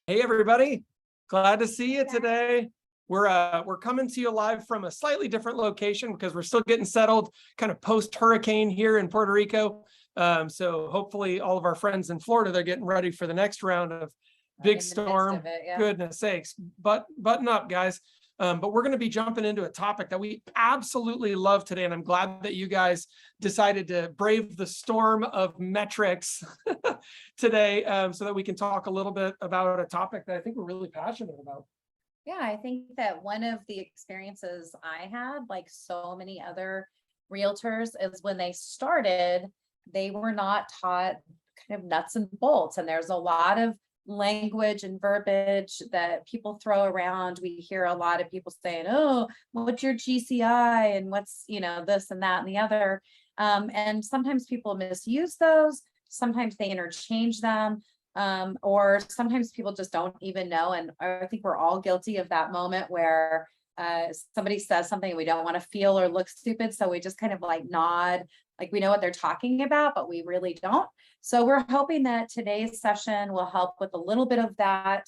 Hey everybody, glad to see you today. We're coming to you live from a slightly different location because we're still getting settled, kind of post-hurricane here in Puerto Rico. So hopefully all of our friends in Florida, they're getting ready for the next round of big storm. Goodness sakes, button up, guys. But we're going to be jumping into a topic that we absolutely love today. And I'm glad that you guys decided to brave the storm of metrics today so that we can talk a little bit about a topic that I think we're really passionate about. Yeah, I think that one of the experiences I had, like so many other realtors, is when they started, they were not taught kind of nuts and bolts. And there's a lot of language and verbiage that people throw around. We hear a lot of people saying, oh, what's your GCI and what's, this and that and the other. And sometimes people misuse those. Sometimes they interchange them. Or sometimes people just don't even know. And I think we're all guilty of that moment where somebody says something we don't want to feel or look stupid. So we just kind of like nod, like we know what they're talking about, but we really don't. So we're hoping that today's session will help with a little bit of that,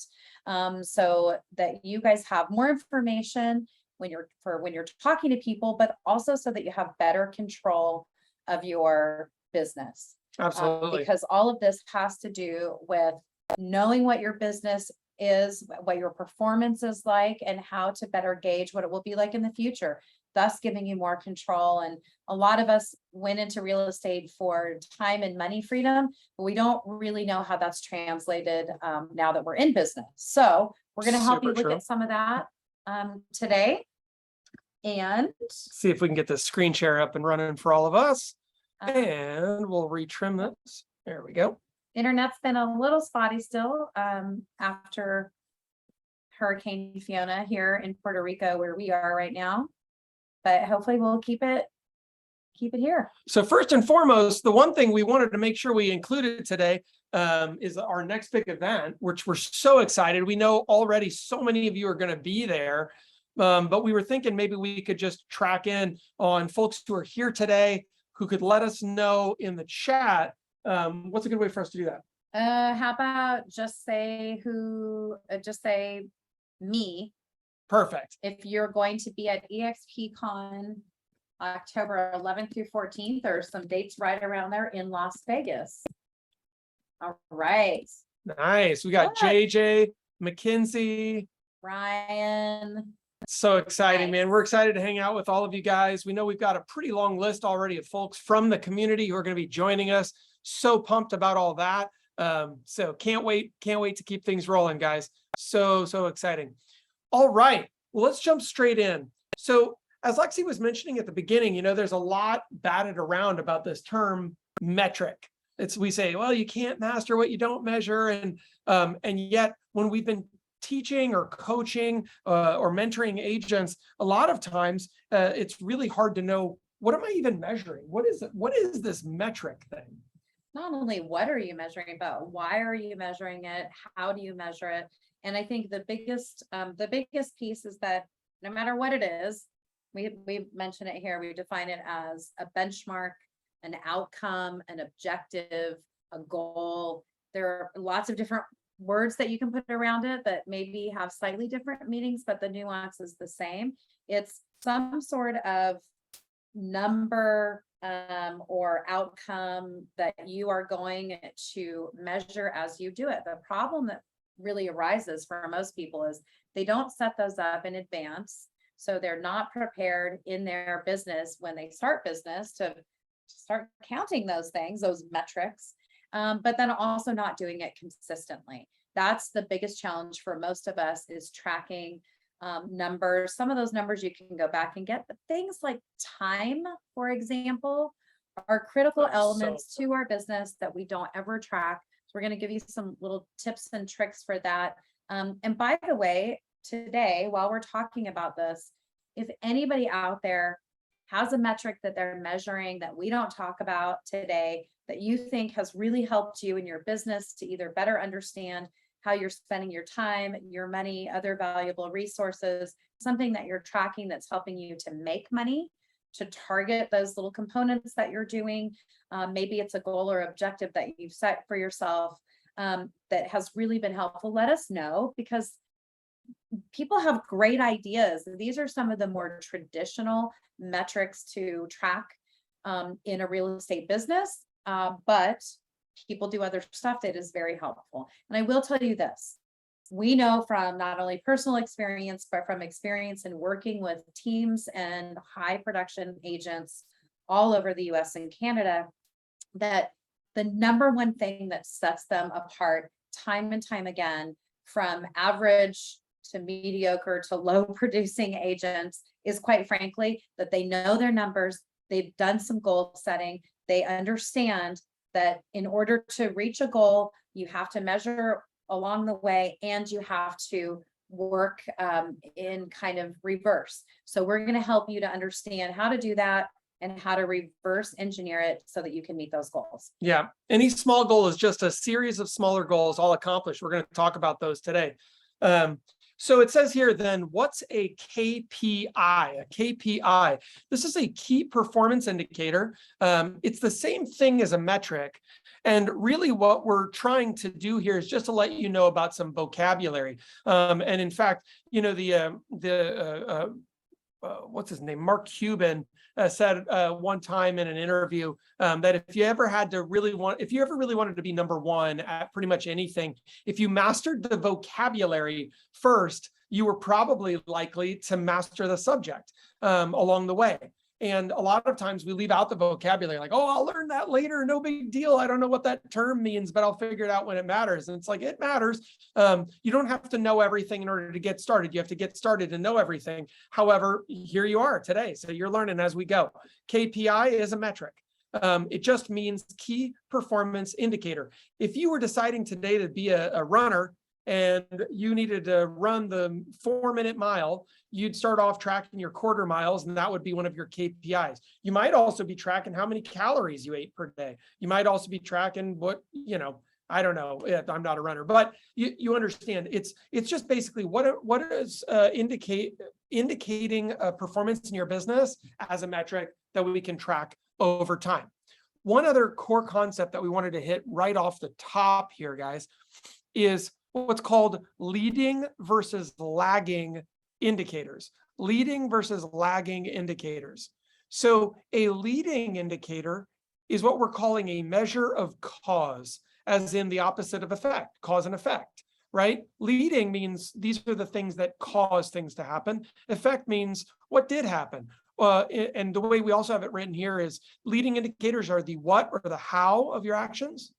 so that you guys have more information when you're talking to people, but also so that you have better control of your business. Absolutely. Because all of this has to do with knowing what your business is, what your performance is like, and how to better gauge what it will be like in the future, thus giving you more control. And a lot of us went into real estate for time and money freedom, but we don't really know how that's translated now that we're in business. So we're going to help you look at some of that today. And see if we can get the screen share up and running for all of us. And we'll retrim this. There we go. Internet's been a little spotty still after Hurricane Fiona here in Puerto Rico, where we are right now. But hopefully we'll keep it here. So first and foremost, the one thing we wanted to make sure we included today is our next big event, which we're so excited. We know already so many of you are going to be there, but we were thinking maybe we could just track in on folks who are here today, who could let us know in the chat. What's a good way for us to do that? How about just say me. Perfect. If you're going to be at EXPCon October 11th through 14th, or some dates right around there in Las Vegas. All right. Nice. We got JJ, McKinsey, Ryan. So exciting, man. We're excited to hang out with all of you guys. We know we've got a pretty long list already of folks from the community who are going to be joining us. So pumped about all that. So can't wait to keep things rolling, guys. So exciting. All right, well, let's jump straight in. So as Lexy was mentioning at the beginning, there's a lot batted around about this term metric. We say, well, you can't master what you don't measure. And yet when we've been teaching or coaching or mentoring agents, a lot of times it's really hard to know, what am I even measuring? What is this metric thing? Not only what are you measuring, but why are you measuring it? How do you measure it? And I think the biggest piece is that no matter what it is, we mention it here, we define it as a benchmark, an outcome, an objective, a goal. There are lots of different words that you can put around it that maybe have slightly different meanings, but the nuance is the same. It's some sort of number or outcome that you are going to measure as you do it. The problem that really arises for most people is they don't set those up in advance. So they're not prepared in their business when they start business to start counting those things, those metrics. But then also not doing it consistently. That's the biggest challenge for most of us, is tracking numbers. Some of those numbers you can go back and get, but things like time, for example, are critical elements to our business that we don't ever track. So we're going to give you some little tips and tricks for that. And by the way, today, while we're talking about this, if anybody out there has a metric that they're measuring that we don't talk about today, that you think has really helped you in your business to either better understand how you're spending your time, your money, other valuable resources, something that you're tracking that's helping you to make money, to target those little components that you're doing. Maybe it's a goal or objective that you've set for yourself. that has really been helpful, let us know, because people have great ideas. These are some of the more traditional metrics to track in a real estate business, but people do other stuff that is very helpful. And I will tell you this, we know from not only personal experience, but from experience in working with teams and high production agents all over the US and Canada, that the number one thing that sets them apart time and time again from average to mediocre to low producing agents is, quite frankly, that they know their numbers, they've done some goal setting, they understand that in order to reach a goal, you have to measure along the way, and you have to work in kind of reverse. So we're going to help you to understand how to do that and how to reverse engineer it so that you can meet those goals. Yeah. Any small goal is just a series of smaller goals all accomplished. We're going to talk about those today. So it says here then, what's a KPI? A KPI. This is a key performance indicator. It's the same thing as a metric. And really what we're trying to do here is just to let you know about some vocabulary. And in fact, you know, what's his name? Mark Cuban said one time in an interview that if you ever really wanted to be number one at pretty much anything, if you mastered the vocabulary first, you were probably likely to master the subject along the way. And a lot of times we leave out the vocabulary, like, oh, I'll learn that later. No big deal. I don't know what that term means, but I'll figure it out when it matters. And it's like, it matters. You don't have to know everything in order to get started. You have to get started and know everything. However, here you are today. So you're learning as we go. KPI is a metric. It just means key performance indicator. If you were deciding today to be a runner, and you needed to run the 4-minute mile, you'd start off tracking your quarter miles, and that would be one of your KPIs. You might also be tracking how many calories you ate per day. You might also be tracking what, you know, I don't know, I'm not a runner, but you understand. It's just basically what is indicating a performance in your business as a metric that we can track over time. One other core concept that we wanted to hit right off the top here, guys, is what's called leading versus lagging indicators. Leading versus lagging indicators. So a leading indicator is what we're calling a measure of cause, as in the opposite of effect, cause and effect, right? Leading means these are the things that cause things to happen. Effect means what did happen. And the way we also have it written here is leading indicators are the what or the how of your actions.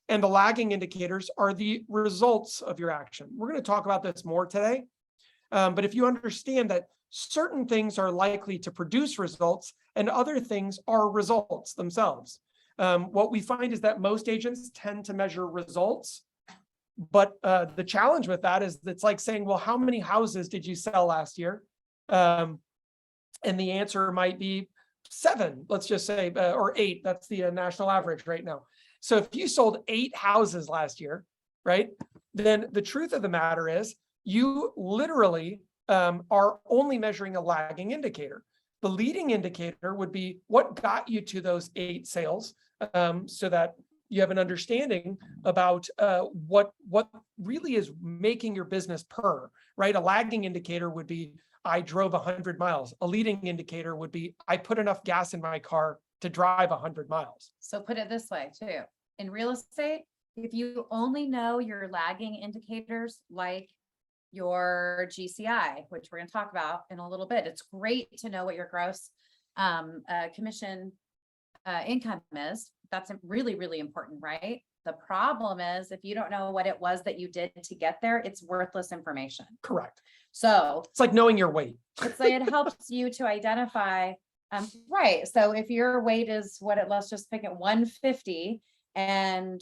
And the lagging indicators are the results of your action. We're going to talk about this more today. But if you understand that certain things are likely to produce results and other things are results themselves, what we find is that most agents tend to measure results. But the challenge with that is it's like saying, well, how many houses did you sell last year? And the answer might be 7, let's just say, or 8. That's the national average right now. So if you sold 8 houses last year, right, then the truth of the matter is you literally are only measuring a lagging indicator. The leading indicator would be what got you to those 8 sales, so that you have an understanding about what really is making your business purr, right? A lagging indicator would be I drove 100 miles. A leading indicator would be I put enough gas in my car to drive 100 miles. So put it this way too. In real estate, if you only know your lagging indicators like your GCI, which we're going to talk about in a little bit, it's great to know what your gross commission income is. That's really, really important, right? The problem is if you don't know what it was that you did to get there, it's worthless information. Correct. So it's like knowing your weight. It's like it helps you to identify, right. So if your weight is let's just pick it 150 and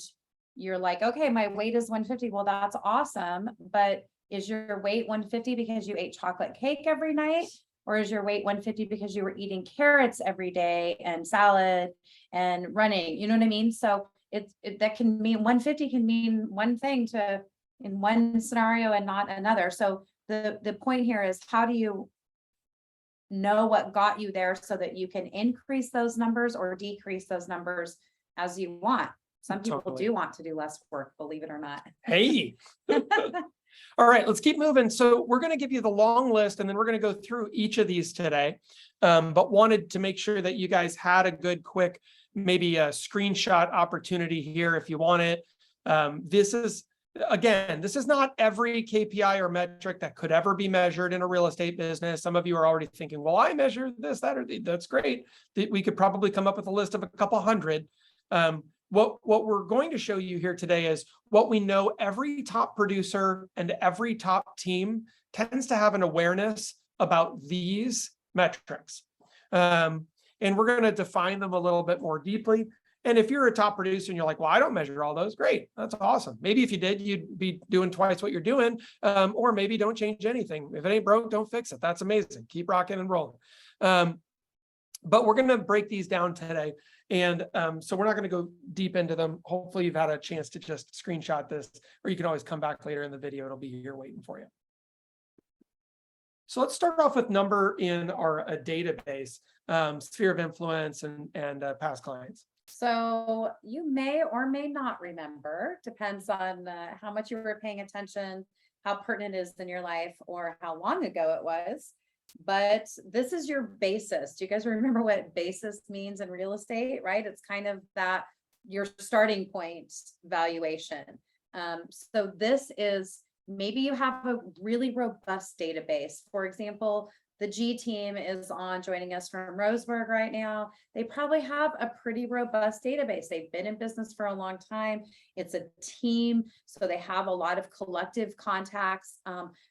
you're like, okay, my weight is 150. Well, that's awesome. But is your weight 150 because you ate chocolate cake every night? Or is your weight 150 because you were eating carrots every day and salad and running? You know what I mean? So that can mean 150 can mean one thing in one scenario and not another. So the point here is, how do you know what got you there so that you can increase those numbers or decrease those numbers as you want? Some people Totally. do want to do less work, believe it or not. Hey. All right, let's keep moving. So we're going to give you the long list, and then we're going to go through each of these today. But wanted to make sure that you guys had a good, quick, maybe a screenshot opportunity here if you want it. This is not every KPI or metric that could ever be measured in a real estate business. Some of you are already thinking, well, I measure this, that, or that's great. We could probably come up with a list of a couple hundred. What we're going to show you here today is what we know every top producer and every top team tends to have an awareness about these metrics. And we're going to define them a little bit more deeply. And if you're a top producer and you're like, well, I don't measure all those, great. That's awesome. Maybe if you did, you'd be doing twice what you're doing, or maybe don't change anything. If it ain't broke, don't fix it. That's amazing. Keep rocking and rolling. But we're going to break these down today. And so we're not going to go deep into them. Hopefully you've had a chance to just screenshot this, or you can always come back later in the video. It'll be here waiting for you. So let's start off with number in our database, sphere of influence and past clients. So you may or may not remember, depends on how much you were paying attention, how pertinent it is in your life, or how long ago it was. But this is your basis. Do you guys remember what basis means in real estate, right? It's kind of that your starting point valuation. So this is, maybe you have a really robust database. For example, the G team is on joining us from Roseburg right now. They probably have a pretty robust database. They've been in business for a long time. It's a team, so they have a lot of collective contacts.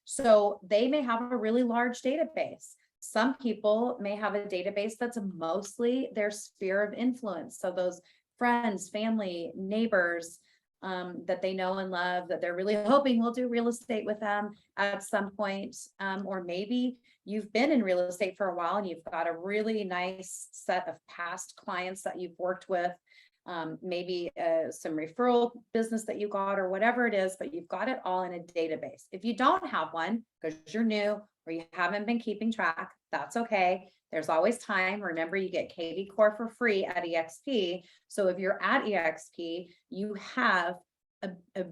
So they may have a really large database. Some people may have a database that's mostly their sphere of influence. So those friends, family, neighbors, that they know and love, that they're really hoping will do real estate with them at some point. Or maybe you've been in real estate for a while and you've got a really nice set of past clients that you've worked with, maybe some referral business that you got or whatever it is, but you've got it all in a database. If you don't have one because you're new or you haven't been keeping track, that's okay. There's always time. Remember, you get KV Core for free at EXP. So if you're at EXP, you have a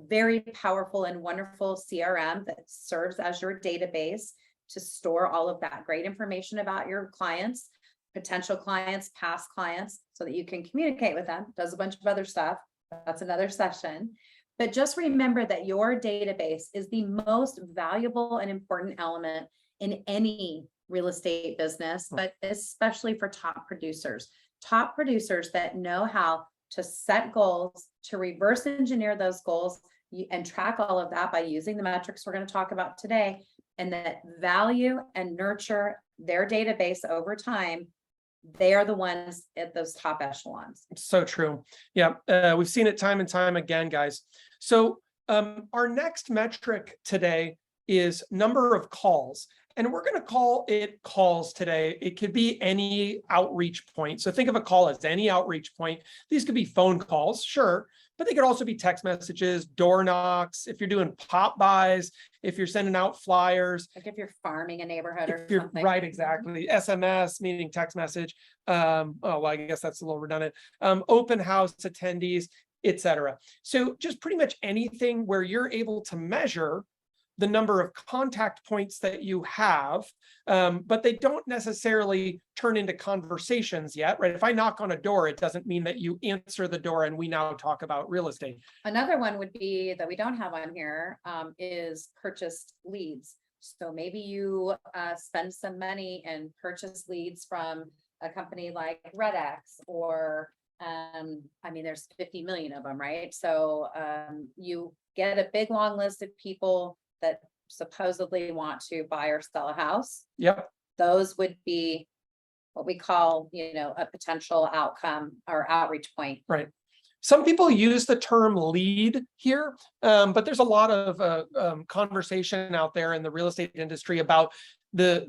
very powerful and wonderful CRM that serves as your database to store all of that great information about your clients, potential clients, past clients, so that you can communicate with them. Does a bunch of other stuff. That's another session. But just remember that your database is the most valuable and important element in any real estate business, but especially for top producers that know how to set goals, to reverse engineer those goals and track all of that by using the metrics we're going to talk about today, and that value and nurture their database over time. They are the ones at those top echelons. So true. Yeah, we've seen it time and time again, guys. So our next metric today is number of calls. And we're going to call it calls today. It could be any outreach point. So think of a call as any outreach point. These could be phone calls, sure, but they could also be text messages, door knocks, if you're doing pop buys, if you're sending out flyers. Like if you're farming a neighborhood or You're something. right, exactly. SMS, meaning text message. Oh, well, I guess that's a little redundant. Open house attendees, etc. So just pretty much anything where you're able to measure the number of contact points that you have, but they don't necessarily turn into conversations yet, right? If I knock on a door, it doesn't mean that you answer the door and we now talk about real estate. Another one would be that we don't have on here is purchased leads. So maybe you spend some money and purchase leads from a company like RedX or I mean, there's 50 million of them, right? So you get a big long list of people that supposedly want to buy or sell a house. Yep. Those would be what we call, a potential outcome or outreach point. Right. Some people use the term lead here, but there's a lot of conversation out there in the real estate industry about the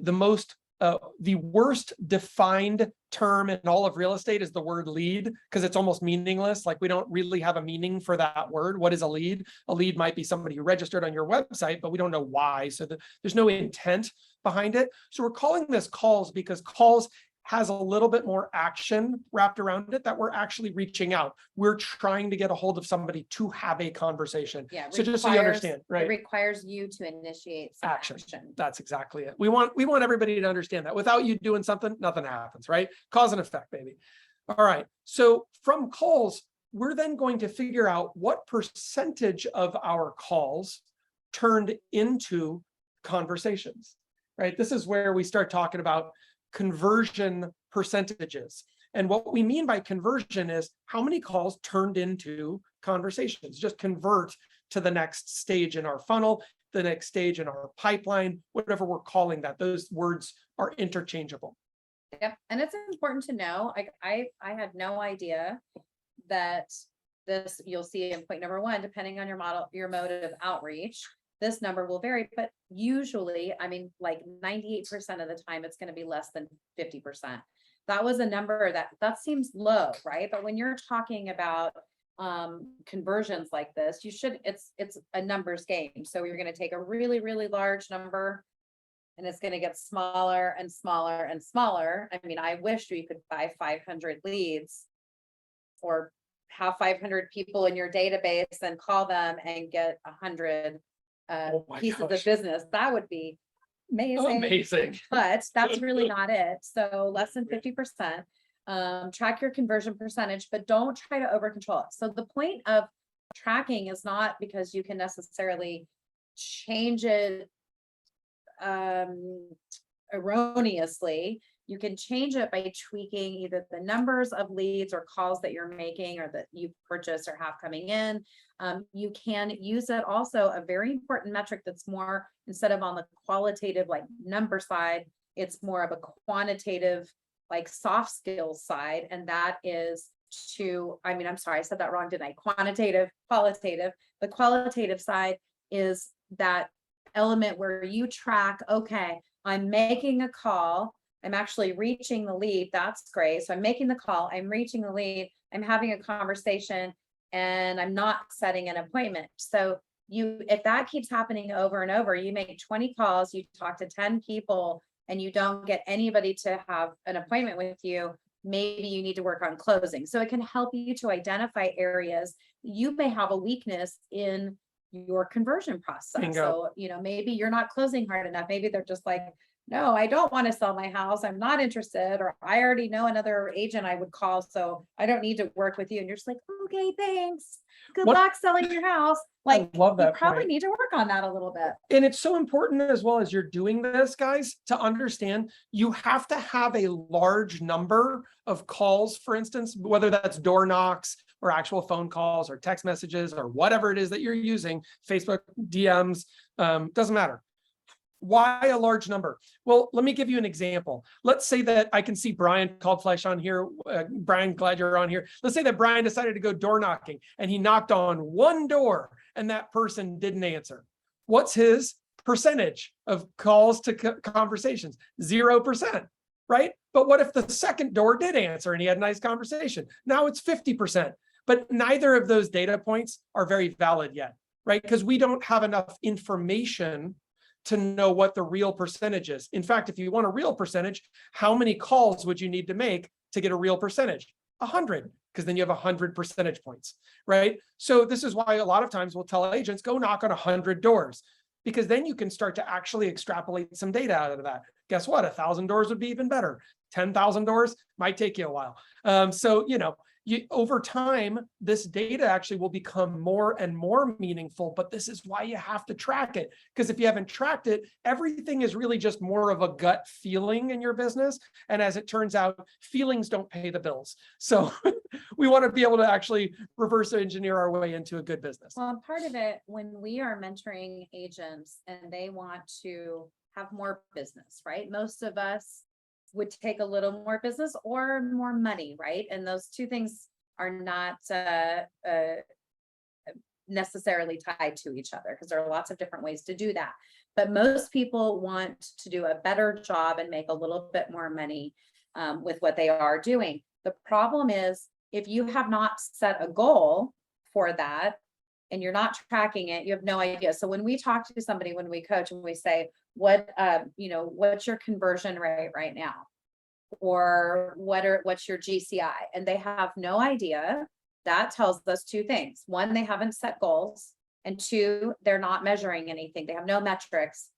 worst defined term in all of real estate is the word lead, because it's almost meaningless. Like we don't really have a meaning for that word. What is a lead? A lead might be somebody who registered on your website, but we don't know why. So there's no intent behind it. So we're calling this calls because calls has a little bit more action wrapped around it, that we're actually reaching out. We're trying to get a hold of somebody to have a conversation. Yeah. So just so you understand, It right? requires you to initiate some Action. action. That's exactly it. We want everybody to understand that without you doing something, nothing happens, right? Cause and effect, baby. All right. So from calls, we're then going to figure out what percentage of our calls turned into conversations, right? This is where we start talking about conversion percentages. And what we mean by conversion is how many calls turned into conversations, just convert to the next stage in our funnel, the next stage in our pipeline, whatever we're calling that. Those words are interchangeable. Yep. And it's important to know, I had no idea that this, you'll see in point number one, depending on your mode of outreach, this number will vary, but usually, I mean, like 98% of the time, it's going to be less than 50%. That was a number that seems low, right? But when you're talking about conversions like this, it's a numbers game. So you're going to take a really, really large number and it's going to get smaller and smaller and smaller. I mean, I wish we could buy 500 leads or have 500 people in your database and call them and get 100 pieces of business. That would be amazing. But that's really not it. So less than 50%. Track your conversion percentage, but don't try to over control it. So the point of tracking is not because you can necessarily change it erroneously. You can change it by tweaking either the numbers of leads or calls that you're making or that you purchase or have coming in. You can use it also, a very important metric that's more, instead of on the qualitative like number side, it's more of a quantitative like soft skills side. And that is I'm sorry, I said that wrong, didn't I? Quantitative, qualitative. The qualitative side is that element where you track, okay, I'm making a call, I'm actually reaching the lead. That's great. So I'm making the call, I'm reaching the lead, I'm having a conversation, and I'm not setting an appointment. So if that keeps happening over and over, you make 20 calls, you talk to 10 people, and you don't get anybody to have an appointment with you, maybe you need to work on closing. So it can help you to identify areas you may have a weakness in your conversion process. Bingo. So, maybe you're not closing hard enough. Maybe they're just like, no, I don't want to sell my house. I'm not interested, or I already know another agent I would call, so I don't need to work with you. And you're just like, okay, thanks. Good luck selling your house. Like, I love that. You probably need to work on that a little bit. And it's so important as well as you're doing this, guys, to understand you have to have a large number of calls, for instance, whether that's door knocks or actual phone calls or text messages or whatever it is that you're using, Facebook DMs, doesn't matter. Why a large number? Well, let me give you an example. Let's say that I can see Brian called Flesh on here. Brian, glad you're on here. Let's say that Brian decided to go door knocking and he knocked on one door and that person didn't answer. What's his percentage of calls to conversations? 0%, right? But what if the second door did answer and he had a nice conversation? Now it's 50%, but neither of those data points are very valid yet, right? Because we don't have enough information to know what the real percentage is. In fact, if you want a real percentage, how many calls would you need to make to get a real percentage? 100, because then you have 100 percentage points, right? So this is why a lot of times we'll tell agents, go knock on 100 doors, because then you can start to actually extrapolate some data out of that. Guess what? 1,000 doors would be even better. 10,000 doors might take you a while. Over time, this data actually will become more and more meaningful, but this is why you have to track it. Because if you haven't tracked it, everything is really just more of a gut feeling in your business. And as it turns out, feelings don't pay the bills. So we want to be able to actually reverse engineer our way into a good business. Well, part of it, when we are mentoring agents and they want to have more business, right? Most of us would take a little more business or more money, right? And those two things are not necessarily tied to each other, because there are lots of different ways to do that. But most people want to do a better job and make a little bit more money with what they are doing. The problem is, if you have not set a goal for that and you're not tracking it, you have no idea. So when we talk to somebody, when we coach and we say, what's your conversion rate right now? or what's your GCI? And they have no idea. That tells us two things. One, they haven't set goals, and two, they're not measuring anything. They have no metrics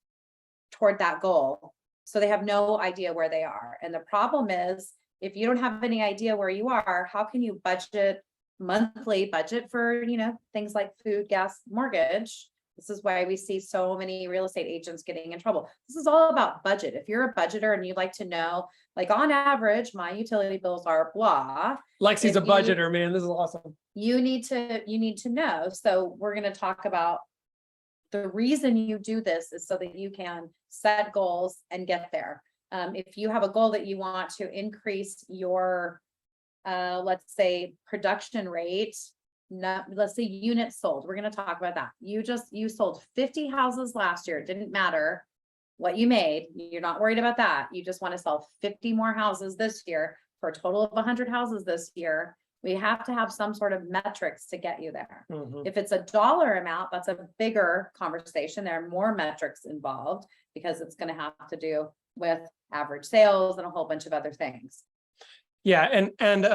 toward that goal. So they have no idea where they are. And the problem is, if you don't have any idea where you are, how can you monthly budget for, things like food, gas, mortgage? This is why we see so many real estate agents getting in trouble. This is all about budget. If you're a budgeter and you'd like to know, like on average, my utility bills are blah. Lexy's a budgeter, man. This is awesome. You need to know. So we're going to talk about the reason you do this is so that you can set goals and get there. If you have a goal that you want to increase your, let's say, production rate, let's say units sold. We're going to talk about that. You sold 50 houses last year. It didn't matter what you made. You're not worried about that. You just want to sell 50 more houses this year for a total of 100 houses this year. We have to have some sort of metrics to get you there. If it's a dollar amount, that's a bigger conversation. There are more metrics involved because it's going to have to do with average sales and a whole bunch of other things. Yeah. And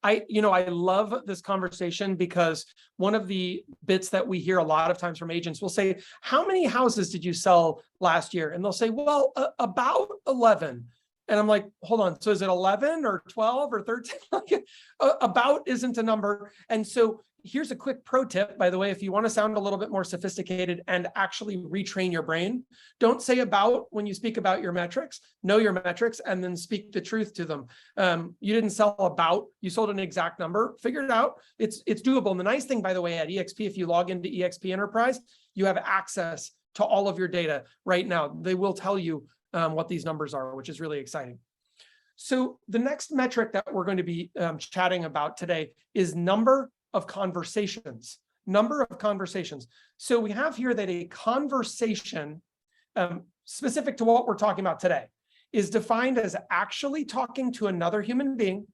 I love this conversation because one of the bits that we hear a lot of times from agents will say, how many houses did you sell last year? And they'll say, well, about 11. And I'm like, hold on. So is it 11 or 12 or 13? About isn't a number. And so here's a quick pro tip, by the way, if you want to sound a little bit more sophisticated and actually retrain your brain, don't say about when you speak about your metrics, know your metrics, and then speak the truth to them. You didn't sell about, you sold an exact number, figure it out. It's doable. And the nice thing, by the way, at EXP, if you log into EXP Enterprise, you have access to all of your data right now. They will tell you what these numbers are, which is really exciting. So the next metric that we're going to be chatting about today is number of conversations. So we have here that a conversation specific to what we're talking about today is defined as actually talking to another human being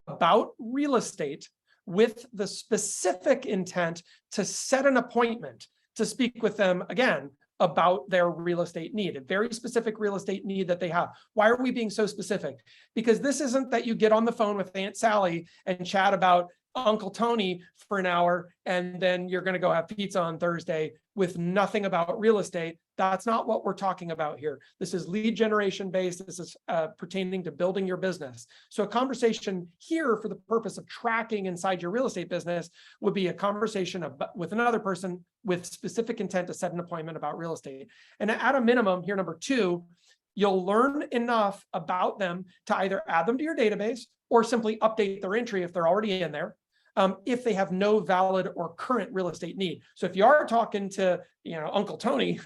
about real estate with the specific intent to set an appointment to speak with them again about their real estate need, a very specific real estate need that they have. Why are we being so specific? Because this isn't that you get on the phone with Aunt Sally and chat about Uncle Tony for an hour, and then you're going to go have pizza on Thursday with nothing about real estate. That's not what we're talking about here. This is lead generation based. This is pertaining to building your business. So a conversation here for the purpose of tracking inside your real estate business would be a conversation with another person with specific intent to set an appointment about real estate. And at a minimum here, number 2, you'll learn enough about them to either add them to your database or simply update their entry if they're already in there. If they have no valid or current real estate need. So if you are talking to, Uncle Tony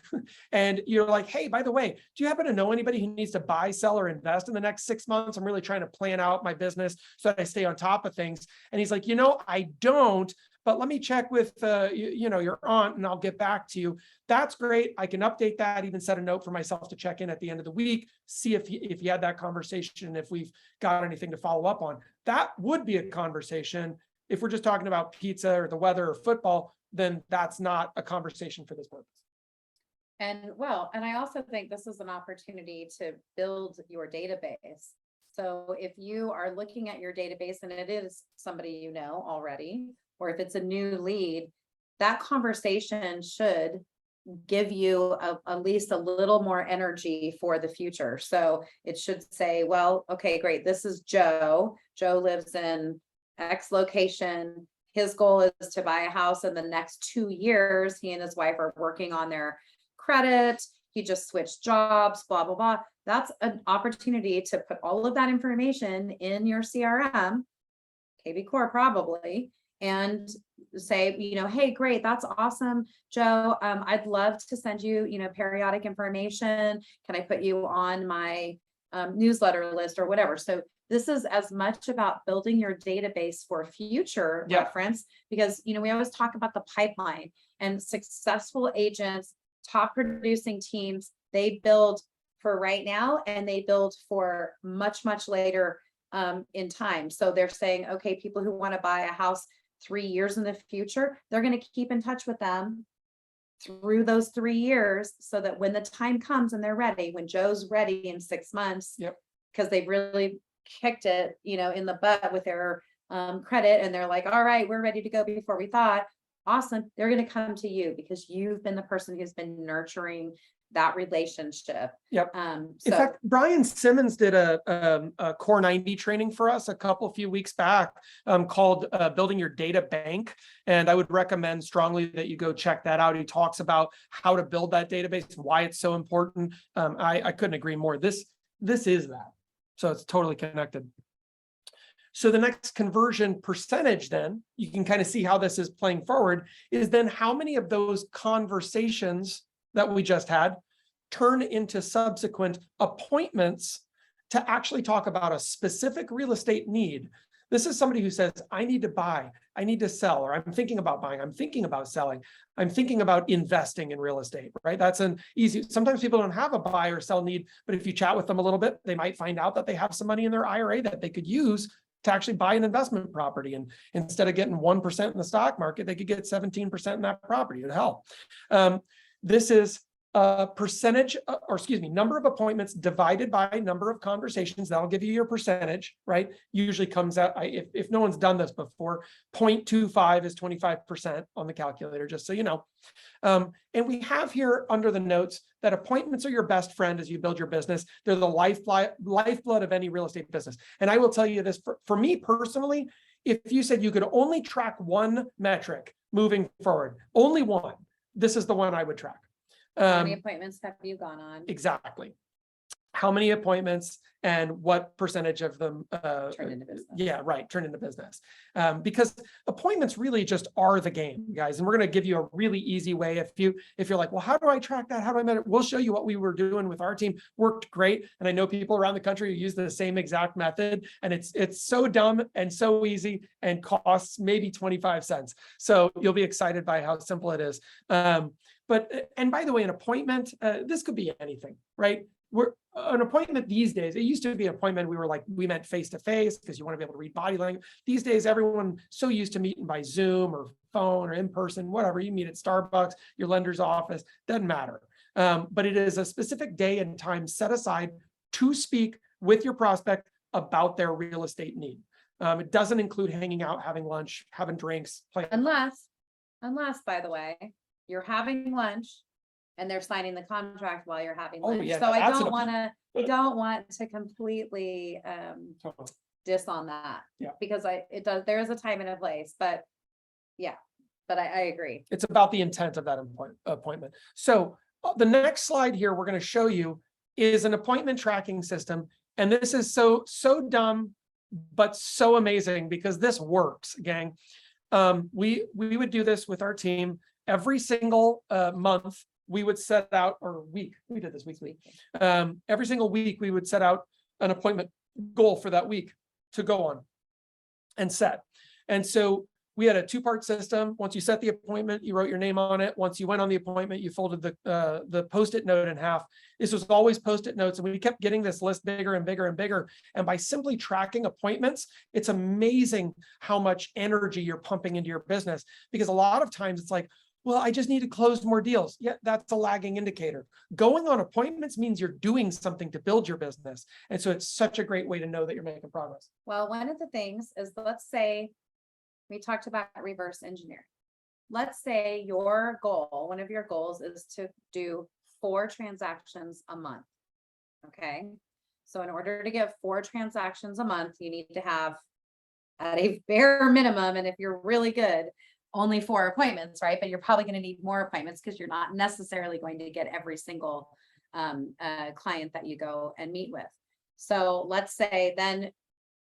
and you're like, hey, by the way, do you happen to know anybody who needs to buy, sell, or invest in the next 6 months? I'm really trying to plan out my business so that I stay on top of things. And he's like, I don't, but let me check with, your aunt and I'll get back to you. That's great. I can update that, even set a note for myself to check in at the end of the week, see if you had that conversation, if we've got anything to follow up on. That would be a conversation. If we're just talking about pizza or the weather or football, then that's not a conversation for this purpose. And I also think this is an opportunity to build your database. So if you are looking at your database and it is somebody you know already, or if it's a new lead, that conversation should give you at least a little more energy for the future. So it should say, well, okay, great. This is Joe. Joe lives in X location. His goal is to buy a house in the next 2 years. He and his wife are working on their credit. He just switched jobs, blah, blah, blah. That's an opportunity to put all of that information in your CRM, KB Core probably, and say, hey, great, that's awesome, Joe. I'd love to send you, periodic information. Can I put you on my newsletter list or whatever? So this is as much about building your database for future reference, because, we always talk about the pipeline, and successful agents, top producing teams, they build for right now and they build for much, much later in time. So they're saying, okay, people who want to buy a house 3 years in the future, they're going to keep in touch with them through those 3 years so that when the time comes and they're ready, when Joe's ready in 6 months, because they've really kicked it, in the butt with their credit, and they're like, all right, we're ready to go before we thought. Awesome. They're going to come to you because you've been the person who's been nurturing that relationship. Yep. In In fact, Brian Simmons did a CORE90 training for us a few weeks back, called Building Your Data Bank. And I would recommend strongly that you go check that out. He talks about how to build that database, why it's so important. I couldn't agree more. This is that. So it's totally connected. So the next conversion percentage, then you can kind of see how this is playing forward, is then how many of those conversations that we just had turn into subsequent appointments to actually talk about a specific real estate need. This is somebody who says, I need to buy, I need to sell, or I'm thinking about buying, I'm thinking about selling, I'm thinking about investing in real estate, right? That's an easy, sometimes people don't have a buy or sell need, but if you chat with them a little bit, they might find out that they have some money in their IRA that they could use to actually buy an investment property. And instead of getting 1% in the stock market, they could get 17% in that property. It'd help. This is a percentage, number of appointments divided by number of conversations. That'll give you your percentage, right? Usually comes out, if no one's done this before, 0.25 is 25% on the calculator, just so you know. And we have here under the notes that appointments are your best friend as you build your business. They're the lifeblood of any real estate business. And I will tell you this, for me personally, if you said you could only track one metric moving forward, only one, this is the one I would track. How many appointments have you gone on? Exactly. How many appointments and what percentage of them Turn into business. Yeah, right. Turn into business. Because appointments really just are the game, guys. And we're going to give you a really easy way. If you're like, well, how do I track that? How do I measure it? We'll show you what we were doing with our team. Worked great. And I know people around the country who use the same exact method. And it's so dumb and so easy and costs maybe 25 cents. So you'll be excited by how simple it is. And by the way, an appointment, this could be anything, right? An appointment these days, it used to be an appointment, we meant face-to-face because you want to be able to read body language. These days, everyone so used to meeting by Zoom or phone or in person, whatever. You meet at Starbucks, your lender's office, doesn't matter. But it is a specific day and time set aside to speak with your prospect about their real estate need. It doesn't include hanging out, having lunch, having drinks, playing. Unless, by the way, you're having lunch and they're signing the contract while you're having lunch. Yeah, so I that's don't want to completely diss on that. Yeah. Because there is a time and a place, but yeah, but I agree. It's about the intent of that appointment. So the next slide here we're going to show you is an appointment tracking system. And this is so dumb, but so amazing because this works, gang. We would do this with our team. Every single month, we would set out, or week, we did this weekly. Every single week, we would set out an appointment goal for that week to go on and set. And so we had a two-part system. Once you set the appointment, you wrote your name on it. Once you went on the appointment, you folded the Post-it note in half. This was always Post-it notes, and we kept getting this list bigger and bigger and bigger. And by simply tracking appointments, it's amazing how much energy you're pumping into your business. Because a lot of times it's like, well, I just need to close more deals. Yeah, that's a lagging indicator. Going on appointments means you're doing something to build your business. And so it's such a great way to know that you're making progress. Well, one of the things is, let's say we talked about reverse engineering. Let's say your goal, one of your goals is to do 4 transactions a month. Okay. So in order to get 4 transactions a month, you need to have at a bare minimum, and if you're really good, only 4 appointments, right? But you're probably going to need more appointments because you're not necessarily going to get every single client that you go and meet with. So let's say then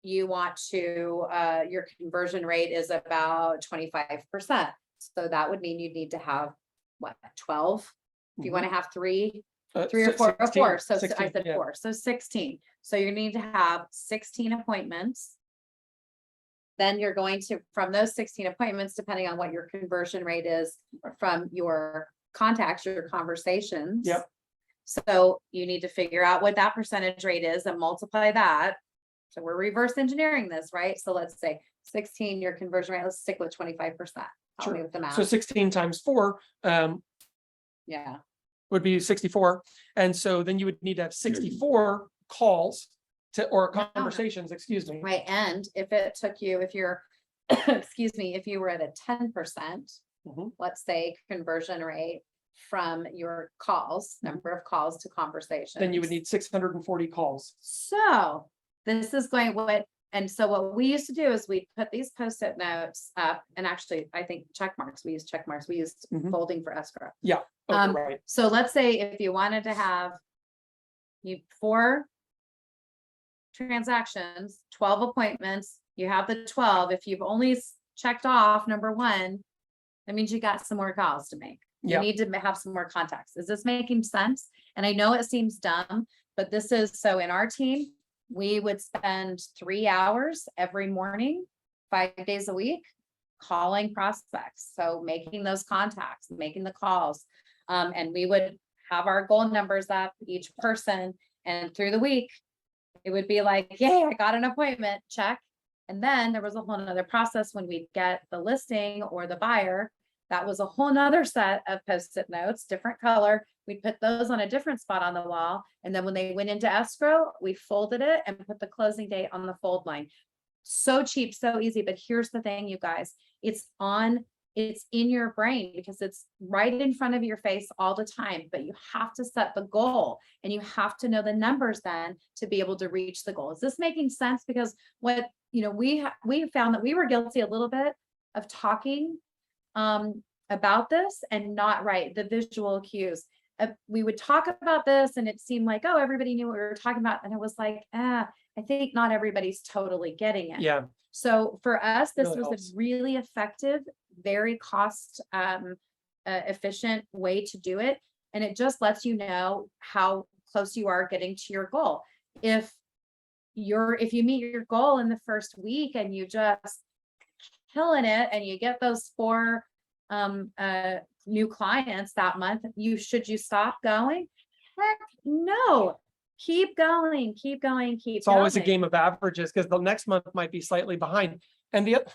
you want to, your conversion rate is about 25%. So that would mean you'd need to have what, 12? If you want to have 3 or 4, 4. So 16, I said 4, so 16. So you need to have 16 appointments. Then you're going to, from those 16 appointments, depending on what your conversion rate is from your contacts, your conversations. Yep. So you need to figure out what that percentage rate is and multiply that. So we're reverse engineering this, right? So let's say 16, your conversion rate, let's stick with 25%. Sure. With the math. So 16 times 4 yeah, would be 64. And so then you would need to have 64 calls or No. conversations, excuse me. Right, and if it took you, if you're, excuse me, if you were at a 10%, Mhm. let's say conversion rate from your calls, number of calls to conversations. Then you would need 640 calls. So this is going and so what we used to do is we put these Post-it notes up, and actually, I think check marks, we used check marks, we used Mhm. folding for escrow. Yeah. Okay, right. So let's say if you wanted to have 4 transactions, 12 appointments, you have the 12. If you've only checked off number 1, that means you got some more calls to make. You Yeah. need to have some more contacts. Is this making sense? And I know it seems dumb, but this is, so in our team, we would spend 3 hours every morning, 5 days a week, calling prospects. So making those contacts, making the calls. And we would have our goal numbers up each person, and through the week, it would be like, yay, I got an appointment, check. And then there was a whole nother process when we get the listing or the buyer. That was a whole nother set of Post-it notes, different color. We put those on a different spot on the wall. And then when they went into escrow, we folded it and put the closing date on the fold line. So cheap, so easy. But here's the thing, you guys, it's in your brain because it's right in front of your face all the time, but you have to set the goal and you have to know the numbers then to be able to reach the goal. Is this making sense? Because what, we found that we were guilty a little bit of talking about this and not right the visual cues. We would talk about this and it seemed like, oh, everybody knew what we were talking about. And it was like, I think not everybody's totally getting it. Yeah. So for us, this Really was helps. a really effective, very cost efficient way to do it. And it just lets you know how close you are getting to your goal. If you meet your goal in the first week and you just killing it and you get those 4 new clients that month, should you stop going? Heck no. Keep going, keep going, keep It's always a going. game of averages because the next month might be slightly behind. And the other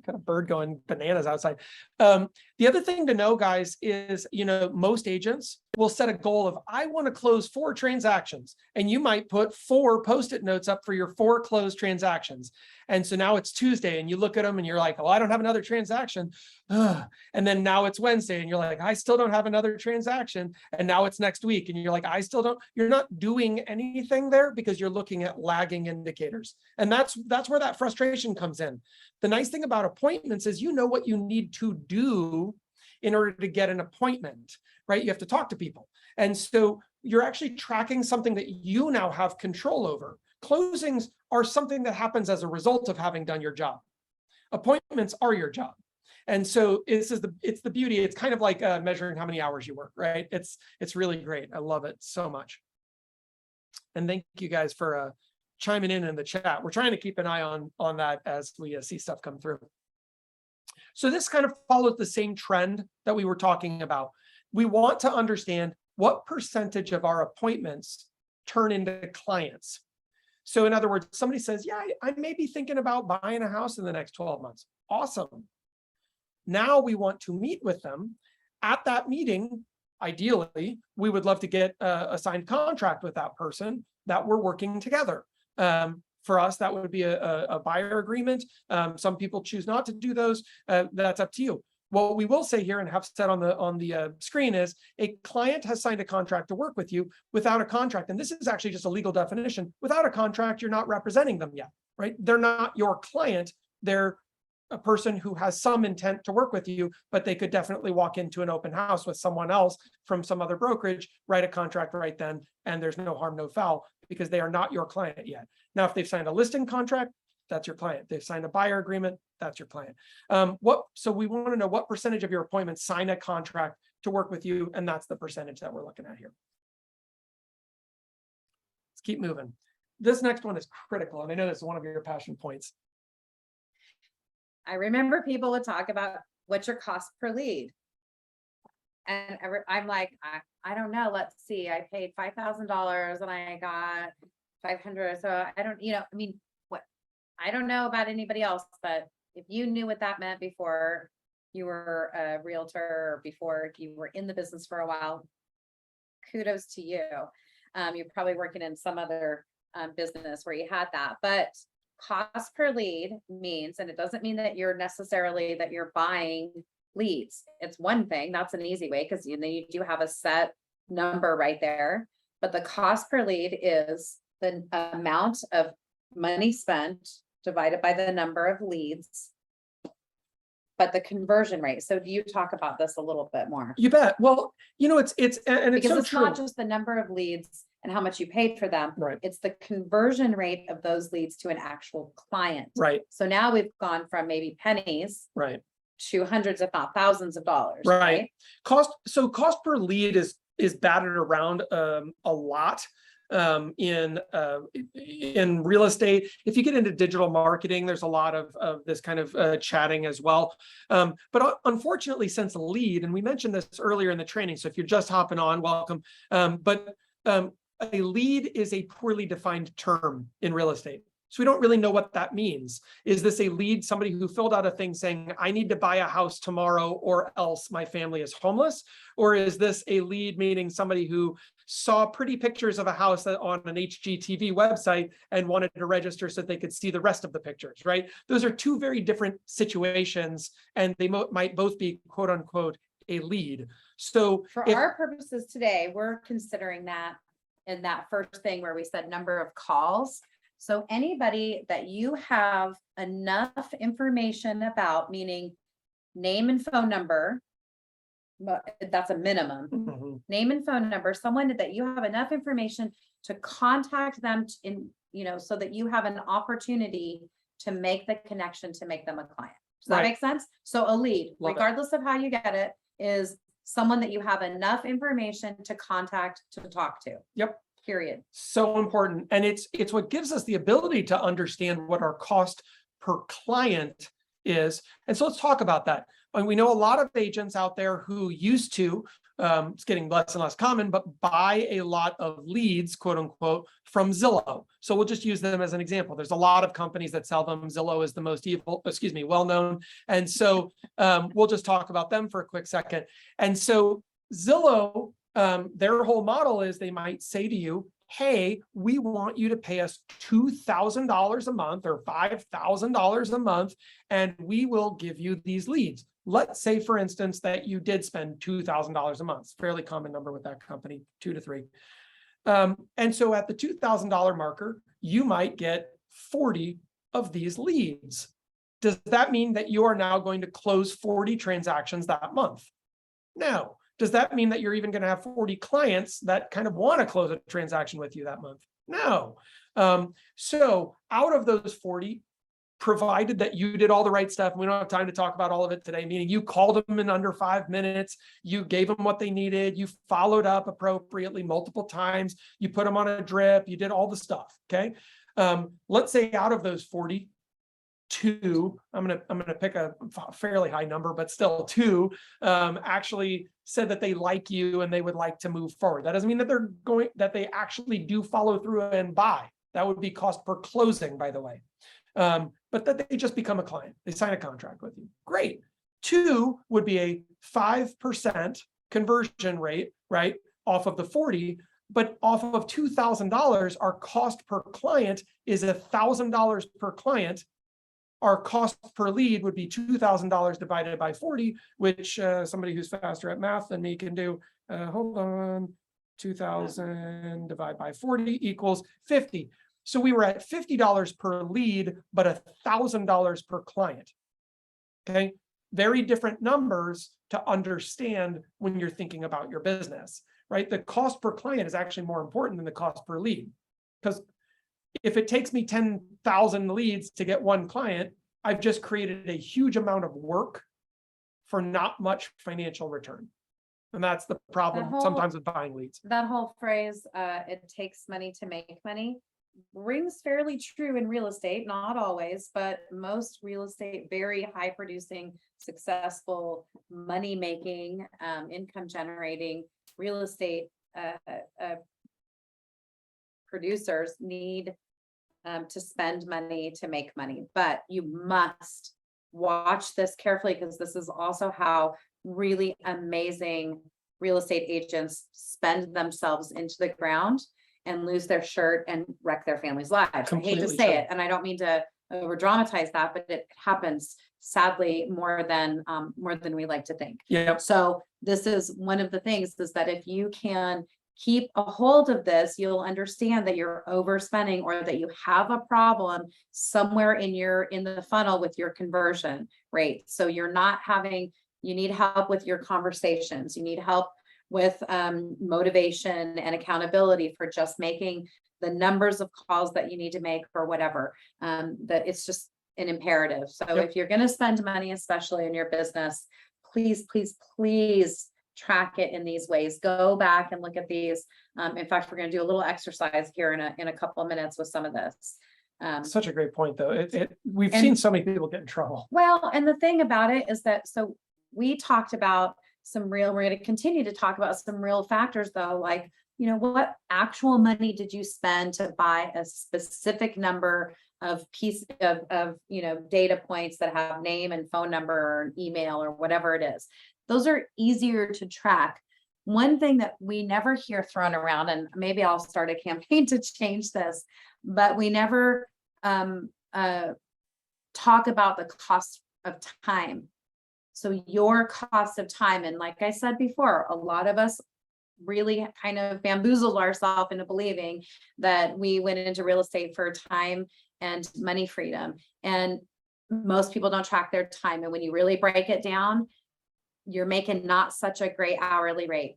got a bird going bananas outside. The other thing to know, guys, is, most agents will set a goal of, I want to close 4 transactions. And you might put 4 Post-it notes up for your 4 closed transactions. And so now it's Tuesday and you look at them and you're like, oh, I don't have another transaction. Ugh. And then now it's Wednesday and you're like, I still don't have another transaction. And now it's next week. And you're like, I still don't, you're not doing anything there because you're looking at lagging indicators. And that's where that frustration comes in. The nice thing about appointments is you know what you need to do in order to get an appointment, right? You have to talk to people. And so you're actually tracking something that you now have control over. Closings are something that happens as a result of having done your job. Appointments are your job. And so it's the beauty. It's kind of like measuring how many hours you work, right? It's really great. I love it so much. And thank you guys for chiming in the chat. We're trying to keep an eye on that as we see stuff come through. So this kind of follows the same trend that we were talking about. We want to understand what percentage of our appointments turn into clients. So in other words, somebody says, yeah, I may be thinking about buying a house in the next 12 months. Awesome. Now we want to meet with them. At that meeting, ideally, we would love to get a signed contract with that person that we're working together. For us, that would be a buyer agreement. Some people choose not to do those. That's up to you. What we will say here and have said on the screen is a client has signed a contract to work with you. Without a contract, and this is actually just a legal definition, without a contract, you're not representing them yet, right? They're not your client. They're a person who has some intent to work with you, but they could definitely walk into an open house with someone else from some other brokerage, write a contract right then, and there's no harm, no foul, because they are not your client yet. Now, if they've signed a listing contract, that's your client. They've signed a buyer agreement, that's your client. So we want to know what percentage of your appointments sign a contract to work with you, and that's the percentage that we're looking at here. Let's keep moving. This next one is critical, and I know this is one of your passion points. I remember people would talk about what's your cost per lead. And I'm like, I don't know. Let's see. I paid $5,000 and I got 500. So I don't, I don't know about anybody else, but if you knew what that meant before you were a realtor or before you were in the business for a while, kudos to you. You're probably working in some other business where you had that, but cost per lead means, and it doesn't mean that you're necessarily that you're buying leads. It's one thing, that's an easy way, because you do have a set number right there. But the cost per lead is the amount of money spent divided by the number of leads, but the conversion rate. So do you talk about this a little bit more? You bet. Well, it's and it's Because so it's true. not just the number of leads and how much you paid for them. Right. It's the conversion rate of those leads to an actual client. Right. So now we've gone from maybe pennies Right. to hundreds, if not thousands of dollars. Right. Cost per lead is batted around a lot in real estate. If you get into digital marketing, there's a lot of this kind of chatting as well. But unfortunately, since a lead, and we mentioned this earlier in the training, so if you're just hopping on, welcome. But a lead is a poorly defined term in real estate. So we don't really know what that means. Is this a lead, somebody who filled out a thing saying, I need to buy a house tomorrow or else my family is homeless? Or is this a lead meaning somebody who saw pretty pictures of a house on an HGTV website and wanted to register so that they could see the rest of the pictures, right? Those are two very different situations, and they might both be quote unquote a lead. So For our purposes today, we're considering that in that first thing where we said number of calls. So anybody that you have enough information about, meaning name and phone number, that's a minimum. Name and phone number, someone that you have enough information to contact them so that you have an opportunity to make the connection to make them a client. Does that make sense? So a lead, regardless of how you get it, is someone that you have enough information to contact to talk to. Yep. Period. So important. And it's what gives us the ability to understand what our cost per client is. And so let's talk about that. And we know a lot of agents out there who used to, it's getting less and less common, but buy a lot of leads, quote unquote, from Zillow. So we'll just use them as an example. There's a lot of companies that sell them. Zillow is the most well-known. And so we'll just talk about them for a quick second. And so Zillow, their whole model is they might say to you, hey, we want you to pay us $2,000 a month or $5,000 a month, and we will give you these leads. Let's say, for instance, that you did spend $2,000 a month, fairly common number with that company, 2 to 3. And so at the $2,000 marker, you might get 40 of these leads. Does that mean that you are now going to close 40 transactions that month? No. Does that mean that you're even going to have 40 clients that kind of want to close a transaction with you that month? No. So out of those 40, provided that you did all the right stuff, and we don't have time to talk about all of it today, meaning you called them in under 5 minutes, you gave them what they needed, you followed up appropriately multiple times, you put them on a drip, you did all the stuff, okay? Let's say out of those 40, 2, I'm gonna pick a fairly high number, but still 2 actually said that they like you and they would like to move forward. That doesn't mean that they actually do follow through and buy. That would be cost per closing, by the way. But that they just become a client. They sign a contract with you. Great. 2 would be a 5% conversion rate, right, off of the 40. But off of $2,000, our cost per client is $1,000 per client. Our cost per lead would be $2,000 divided by 40, which somebody who's faster at math than me can do. Hold on, 2,000 divided by 40 equals 50. So we were at $50 per lead, but $1,000 per client. Okay, very different numbers to understand when you're thinking about your business, right? The cost per client is actually more important than the cost per lead, because if it takes me 10,000 leads to get one client, I've just created a huge amount of work for not much financial return. And that's the problem sometimes with buying leads. That whole phrase, it takes money to make money, rings fairly true in real estate, not always, but most real estate, very high producing, successful, money making, income generating real estate producers need to spend money to make money. But you must watch this carefully, because this is also how really amazing real estate agents spend themselves into the ground, and lose their shirt and wreck their family's lives. I hate to Completely say true. it, and I don't mean to over dramatize that, but it happens sadly more than we like to think. Yep. So this is one of the things, is that if you can keep a hold of this, you'll understand that you're overspending, or that you have a problem somewhere in the funnel with your conversion rate. So you're not having, you need help with your conversations. You need help with motivation and accountability for just making the numbers of calls that you need to make, or whatever. That it's just an imperative. So Yep. if you're going to spend money, especially in your business, please, please, please track it in these ways. Go back and look at these. In fact, we're going to do a little exercise here in a couple of minutes with some of this. Such a great point, though. We've And- seen so many people get in trouble. Well, and the thing about it is that, so we talked about we're going to continue to talk about some real factors, though, like, what actual money did you spend to buy a specific number of data points that have name and phone number or email or whatever it is. Those are easier to track. One thing that we never hear thrown around, and maybe I'll start a campaign to change this, but we never talk about the cost of time. So your cost of time, and like I said before, a lot of us really kind of bamboozled ourselves into believing that we went into real estate for time and money freedom. And most people don't track their time. And when you really break it down, you're making not such a great hourly rate.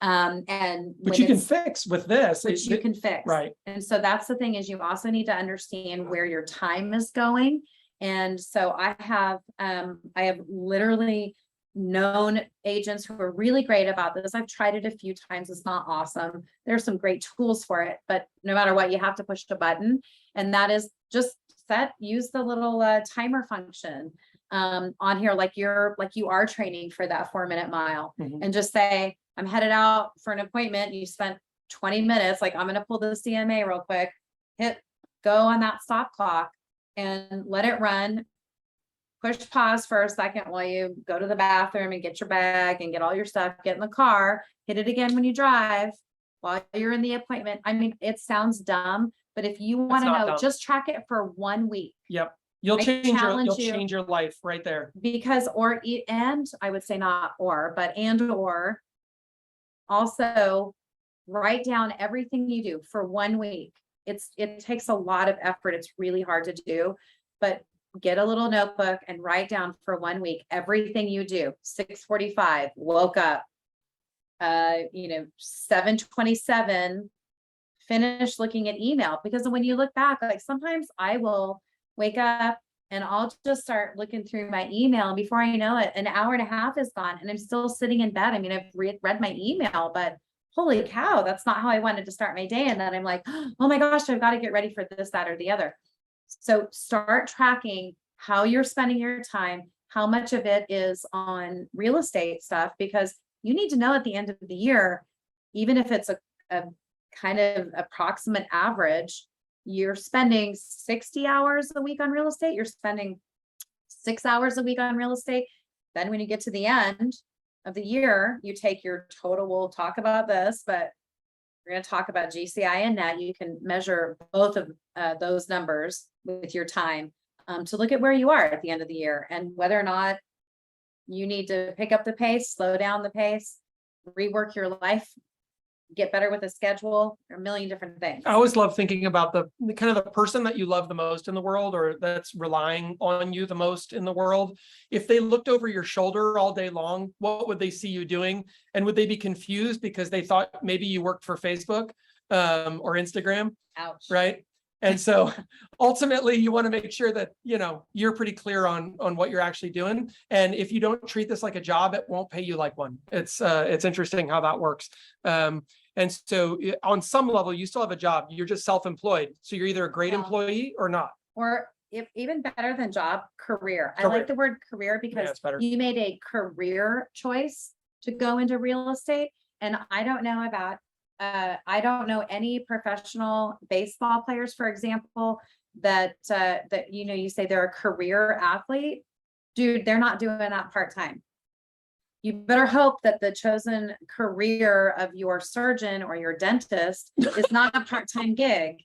But you can fix with this. Which you can fix. Right. And so that's the thing, is you also need to understand where your time is going. And so I have literally known agents who are really great about this. I've tried it a few times. It's not awesome. There's some great tools for it, but no matter what, you have to push the button. And that is just use the little timer function on here, like you are training for that 4-minute mile, and just say, I'm headed out for an appointment. You spent 20 minutes. Like, I'm going to pull the CMA real quick, go on that stop clock and let it run. Push pause for a second while you go to the bathroom and get your bag and get all your stuff, get in the car, hit it again when you drive while you're in the appointment. I mean, it sounds dumb, but if you want to know, dumb. Just track it for 1 week. Yep. You'll I change challenge you. change your life right there. Because, and I would say not or also write down everything you do for 1 week. It takes a lot of effort. It's really hard to do, but get a little notebook and write down for 1 week everything you do. 6:45, woke up, 7:27, finish looking at email. Because when you look back, like, sometimes I will wake up and I'll just start looking through my email, and before I know it, an hour and a half is gone and I'm still sitting in bed. I mean, I've read my email, but holy cow, that's not how I wanted to start my day. And then I'm like, oh my gosh, I've got to get ready for this, that, or the other. So start tracking how you're spending your time, how much of it is on real estate stuff, because you need to know at the end of the year, even if it's a kind of approximate average, you're spending 60 hours a week on real estate, you're spending 6 hours a week on real estate. Then when you get to the end of the year, you take your total, we'll talk about this, but we're going to talk about GCI and net. You can measure both of those numbers with your time to look at where you are at the end of the year, and whether or not you need to pick up the pace, slow down the pace, rework your life, get better with a schedule, or a million different things. I always love thinking about the kind of the person that you love the most in the world, or that's relying on you the most in the world. If they looked over your shoulder all day long, what would they see you doing? And would they be confused because they thought maybe you worked for Facebook or Instagram? Ouch. Right. And so ultimately you want to make sure that, you're pretty clear on what you're actually doing. And if you don't treat this like a job, it won't pay you like one. It's interesting how that works. And so on some level, you still have a job. You're just self-employed. So you're either a great employee or not. Or even better than job, career. I like the word career because you made a career choice to go into real estate. And I don't know any professional baseball players, for example, that you say they're a career athlete. Dude, they're not doing that part-time. you better hope that the chosen career of your surgeon or your dentist is not a part-time gig.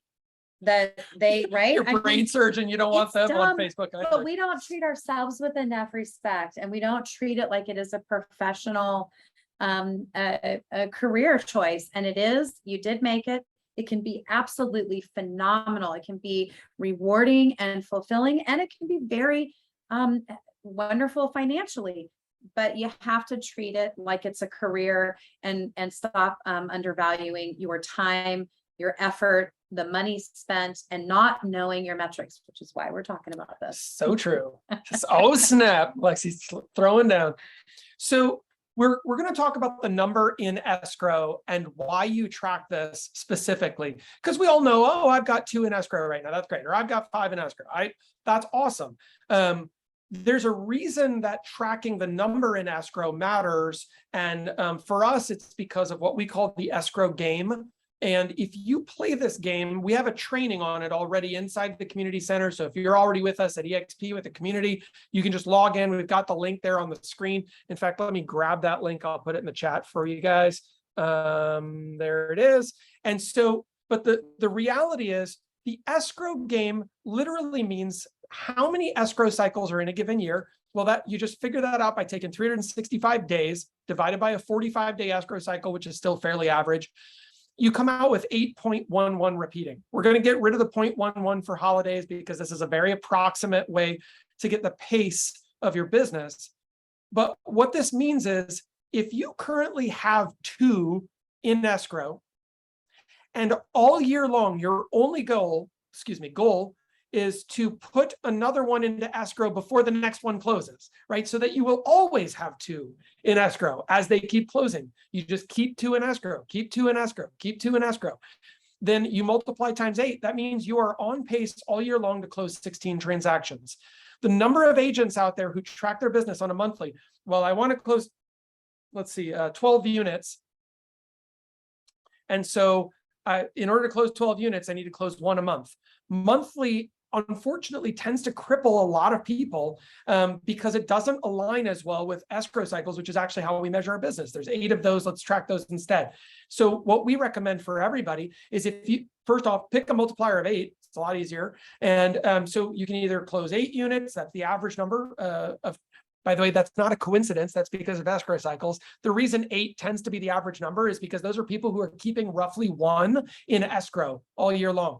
That they, right? Your brain surgeon, you don't want it's them on dumb, Facebook but either. we don't treat ourselves with enough respect, and we don't treat it like it is a professional a career choice. And it is, you did make it. It can be absolutely phenomenal. It can be rewarding and fulfilling, and it can be very wonderful financially, but you have to treat it like it's a career, and stop undervaluing your time, your effort, the money spent, and not knowing your metrics, which is why we're talking about this. So true. Oh, snap. Lexi's throwing down. So we're going to talk about the number in escrow and why you track this specifically, because we all know, oh, I've got 2 in escrow right now. That's great. Or I've got 5 in escrow. That's awesome. There's a reason that tracking the number in escrow matters. And for us, it's because of what we call the escrow game. And if you play this game, we have a training on it already inside the community center. So if you're already with us at EXP with the community, you can just log in. We've got the link there on the screen. In fact, let me grab that link. I'll put it in the chat for you guys. There it is. And so, but the reality is the escrow game literally means how many escrow cycles are in a given year. Well, that you just figure that out by taking 365 days divided by a 45-day escrow cycle, which is still fairly average. You come out with 8.11 repeating. We're going to get rid of the 0.11 for holidays because this is a very approximate way to get the pace of your business. But what this means is if you currently have 2 in escrow and all year long, your only goal is to put another one into escrow before the next one closes, right? So that you will always have 2 in escrow as they keep closing. You just keep 2 in escrow, keep 2 in escrow, keep 2 in escrow. Then you multiply times 8. That means you are on pace all year long to close 16 transactions. The number of agents out there who track their business on a monthly, well, I want to close, let's see, 12 units. And so in order to close 12 units, I need to close 1 a month. Monthly, unfortunately, tends to cripple a lot of people because it doesn't align as well with escrow cycles, which is actually how we measure our business. There's 8 of those. Let's track those instead. So what we recommend for everybody is if you, first off, pick a multiplier of 8. It's a lot easier. And so you can either close 8 units. That's the average number of, by the way, that's not a coincidence. That's because of escrow cycles. The reason 8 tends to be the average number is because those are people who are keeping roughly 1 in escrow all year long.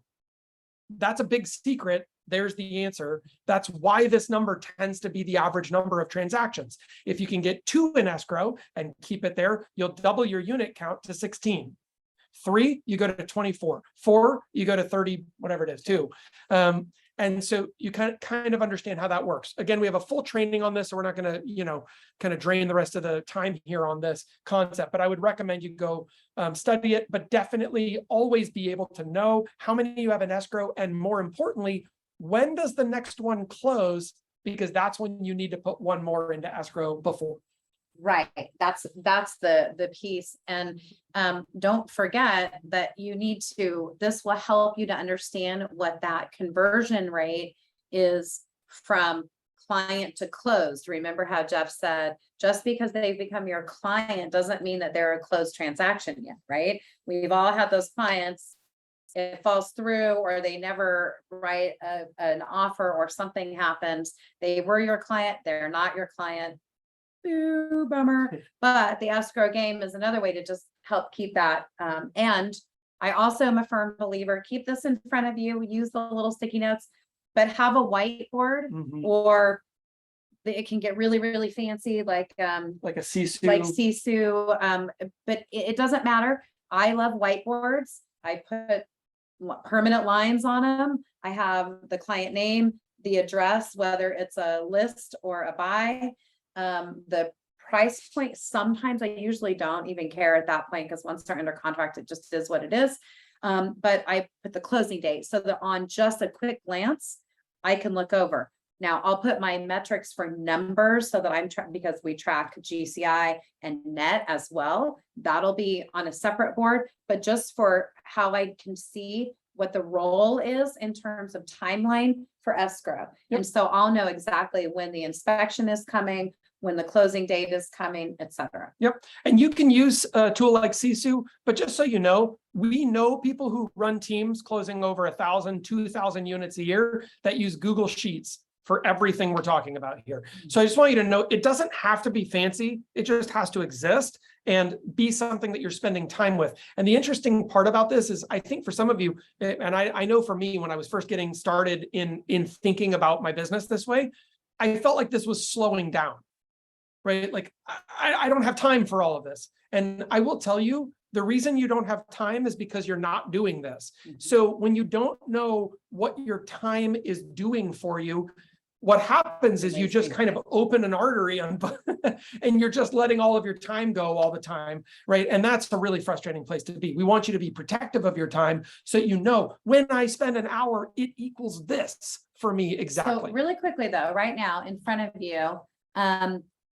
That's a big secret. There's the answer. That's why this number tends to be the average number of transactions. If you can get 2 in escrow and keep it there, you'll double your unit count to 16. 3, you go to 24. 4, you go to 30, whatever it is, 2. And so you kind of understand how that works. Again, we have a full training on this, so we're not going to, kind of drain the rest of the time here on this concept. But I would recommend you go study it, but definitely always be able to know how many you have in escrow, and more importantly, when does the next one close? Because that's when you need to put 1 more into escrow before. Right. That's the piece. And don't forget that this will help you to understand what that conversion rate is from client to closed. Remember how Jeff said, just because they've become your client doesn't mean that they're a closed transaction yet, right? We've all had those clients, it falls through, or they never write an offer, or something happens. They were your client, they're not your client. Ooh, bummer. But the escrow game is another way to just help keep that. And I also am a firm believer, keep this in front of you, use the little sticky notes, but have a whiteboard, or it can get really, really fancy, like a Sisu, but it doesn't matter. I love whiteboards. I put permanent lines on them. I have the client name, the address, whether it's a list or a buy. The price point, sometimes I usually don't even care at that point, because once they're under contract, it just is what it is. But I put the closing date so that on just a quick glance, I can look over. Now I'll put my metrics for numbers so that because we track GCI and net as well. That'll be on a separate board, but just for how I can see what the role is in terms of timeline for escrow. Yep. And so I'll know exactly when the inspection is coming, when the closing date is coming, etc. Yep. And you can use a tool like Sisu, but just so you know, we know people who run teams closing over 1,000, 2,000 units a year that use Google Sheets for everything we're talking about here. So I just want you to know, it doesn't have to be fancy. It just has to exist and be something that you're spending time with. And the interesting part about this is, I think for some of you, and I know for me, when I was first getting started in thinking about my business this way, I felt like this was slowing down. Right? Like, I don't have time for all of this. And I will tell you, the reason you don't have time is because you're not doing this. So when you don't know what your time is doing for you, what happens is you just kind of open an artery and you're just letting all of your time go all the time, right? And that's a really frustrating place to be. We want you to be protective of your time so you know, when I spend an hour, it equals this for me exactly. So really quickly though, right now in front of you,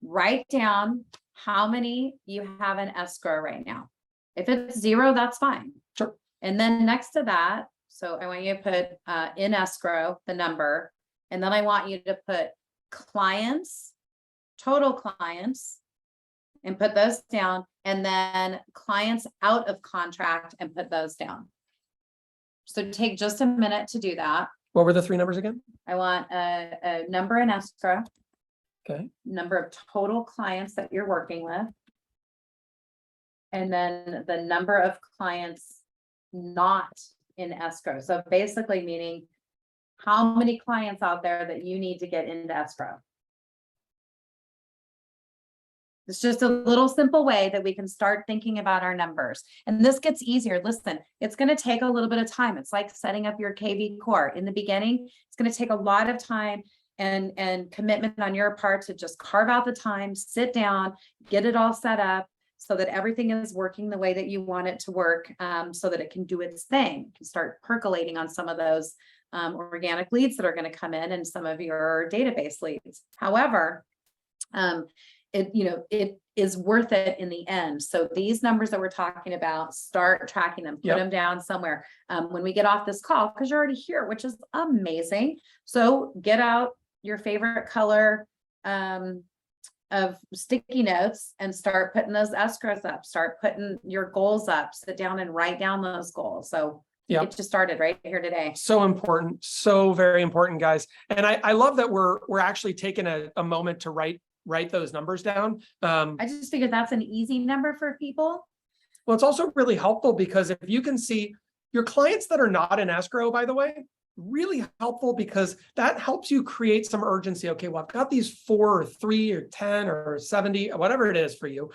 write down how many you have in escrow right now. If it's 0, that's fine. Sure. And then next to that, so I want you to put in escrow, the number, and then I want you to put clients, total clients, and put those down, and then clients out of contract and put those down. So take just a minute to do that. What were the 3 numbers again? I want a number in escrow. Okay. Number of total clients that you're working with. And then the number of clients not in escrow. So basically meaning how many clients out there that you need to get into escrow. It's just a little simple way that we can start thinking about our numbers. And this gets easier. Listen, it's going to take a little bit of time. It's like setting up your KV core. In the beginning, it's going to take a lot of time and commitment on your part to just carve out the time, sit down, get it all set up so that everything is working the way that you want it to work, so that it can do its thing. You can start percolating on some of those organic leads that are going to come in and some of your database leads. However, it is worth it in the end. So these numbers that we're talking about, start tracking them, put them down somewhere. When we get off this call, because you're already here, which is amazing. So get out your favorite color of sticky notes and start putting those escrows up, start putting your goals up, sit down and write down those goals. So get you started right here today. So important. So very important, guys. And I love that we're actually taking a moment to write those numbers down. I just figured that's an easy number for people. Well, it's also really helpful because if you can see your clients that are not in escrow, by the way, really helpful because that helps you create some urgency. Okay, well, I've got these 4 or 3 or 10 or 70, whatever it is for you,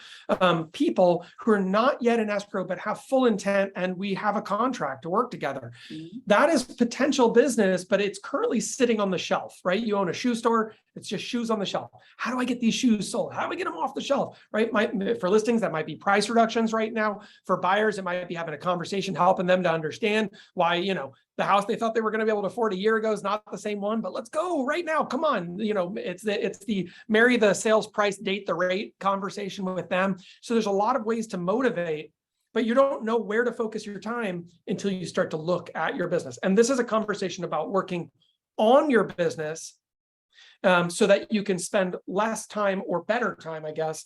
people who are not yet in escrow, but have full intent and we have a contract to work together. That is potential business, but it's currently sitting on the shelf, right? You own a shoe store, it's just shoes on the shelf. How do I get these shoes sold? How do I get them off the shelf, right? For listings, that might be price reductions right now. For buyers, it might be having a conversation, helping them to understand why, the house they thought they were going to be able to afford a year ago is not the same one, but let's go right now. Come on. It's the marry the sales price, date the rate conversation with them. So there's a lot of ways to motivate, but you don't know where to focus your time until you start to look at your business. And this is a conversation about working on your business so that you can spend less time or better time, I guess,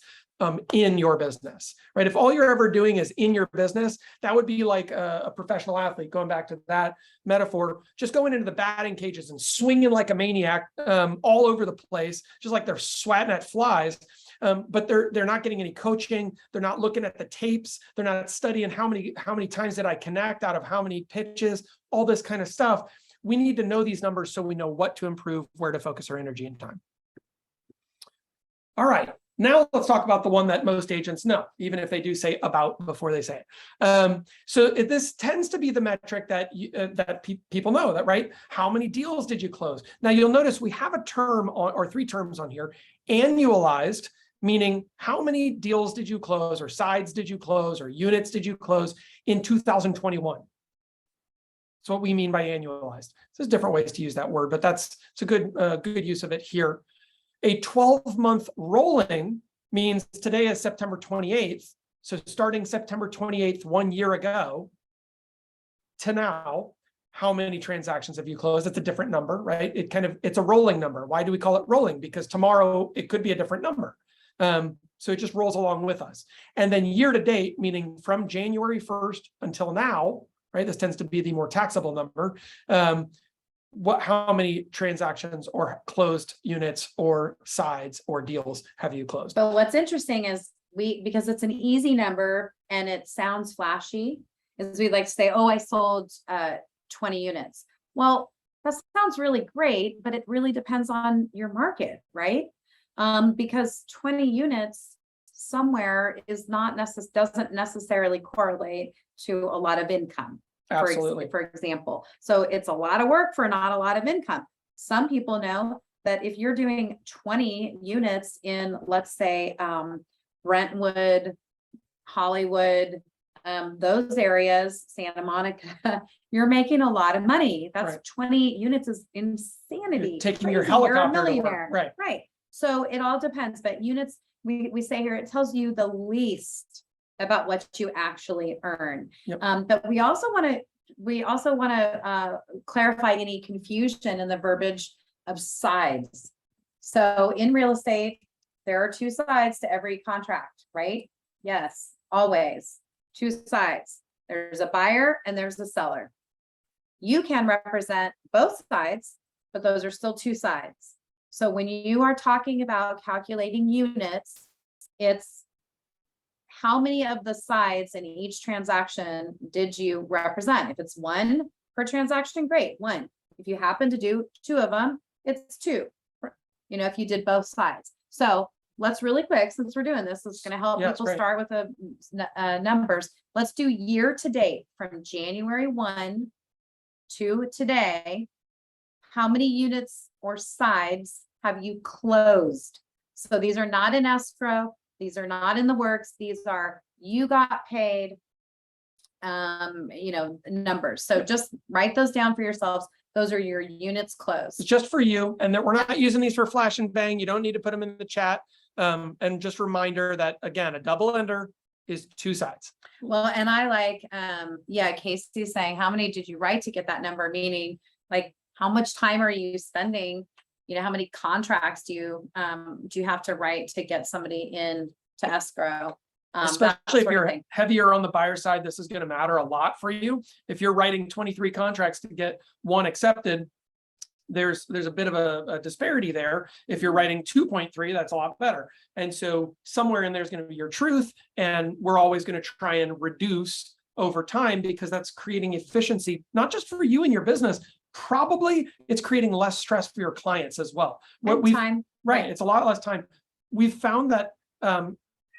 in your business, right? If all you're ever doing is in your business, that would be like a professional athlete, going back to that metaphor, just going into the batting cages and swinging like a maniac all over the place, just like they're swatting at flies. But they're not getting any coaching. They're not looking at the tapes. They're not studying how many times did I connect out of how many pitches, all this kind of stuff. We need to know these numbers so we know what to improve, where to focus our energy and time. All right. Now let's talk about the one that most agents know, even if they do say about before they say it. This tends to be the metric that people know, that, right? How many deals did you close? Now you'll notice we have a term or 3 terms on here. Annualized, meaning how many deals did you close, or sides did you close, or units did you close in 2021? That's what we mean by annualized. There's different ways to use that word, but it's a good use of it here. A 12-month rolling means today is September 28th. So starting September 28th, 1 year ago to now, how many transactions have you closed? It's a different number, right? It's a rolling number. Why do we call it rolling? Because tomorrow it could be a different number. So it just rolls along with us. And then year to date, meaning from January 1st until now, right? This tends to be the more taxable number. How many transactions or closed units or sides or deals have you closed? But what's interesting is because it's an easy number and it sounds flashy, is we like to say, oh, I sold 20 units. Well, that sounds really great, but it really depends on your market, right? Because 20 units somewhere is not doesn't necessarily correlate to a lot of income. Absolutely. For example. So it's a lot of work for not a lot of income. Some people know that if you're doing 20 units in, let's say, Brentwood, Hollywood, those areas, Santa Monica, you're making a lot of money. That's Right. 20 units is insanity. You're taking your Crazy. You're a helicopter to work. millionaire. Right. Right. So it all depends, but units, we say here, it tells you the least about what you actually earn. Yep. But we also want to clarify any confusion in the verbiage of sides. So in real estate, there are two sides to every contract, right? Yes, always two sides. There's a buyer and there's a seller. You can represent both sides, but those are still two sides. So when you are talking about calculating units, it's how many of the sides in each transaction did you represent? If it's one per transaction, great, one. If you happen to do two of them, it's two. You know, if you did both sides. So let's really quick, since we're doing this, it's going to help people start with the numbers. Let's do year to date from January 1 to today. How many units or sides have you closed? So these are not in escrow. These are not in the works. These are, you got paid, numbers. So just write those down for yourselves. Those are your units closed. It's just for you, and that we're not using these for flash and bang. You don't need to put them in the chat. And just reminder that, again, a double ender is two sides. Well, and I like, Casey's saying, how many did you write to get that number? Meaning, like, how much time are you spending? You know, how many contracts do you have to write to get somebody in to escrow? Especially if you're heavier on the buyer side, this is going to matter a lot for you. If you're writing 23 contracts to get one accepted, there's a bit of a disparity there. If you're writing 2.3, that's a lot better. And so somewhere in there is going to be your truth. And we're always going to try and reduce over time, because that's creating efficiency, not just for you and your business. Probably it's creating less stress for your clients as well. Time. Right. It's a lot less time. We've found that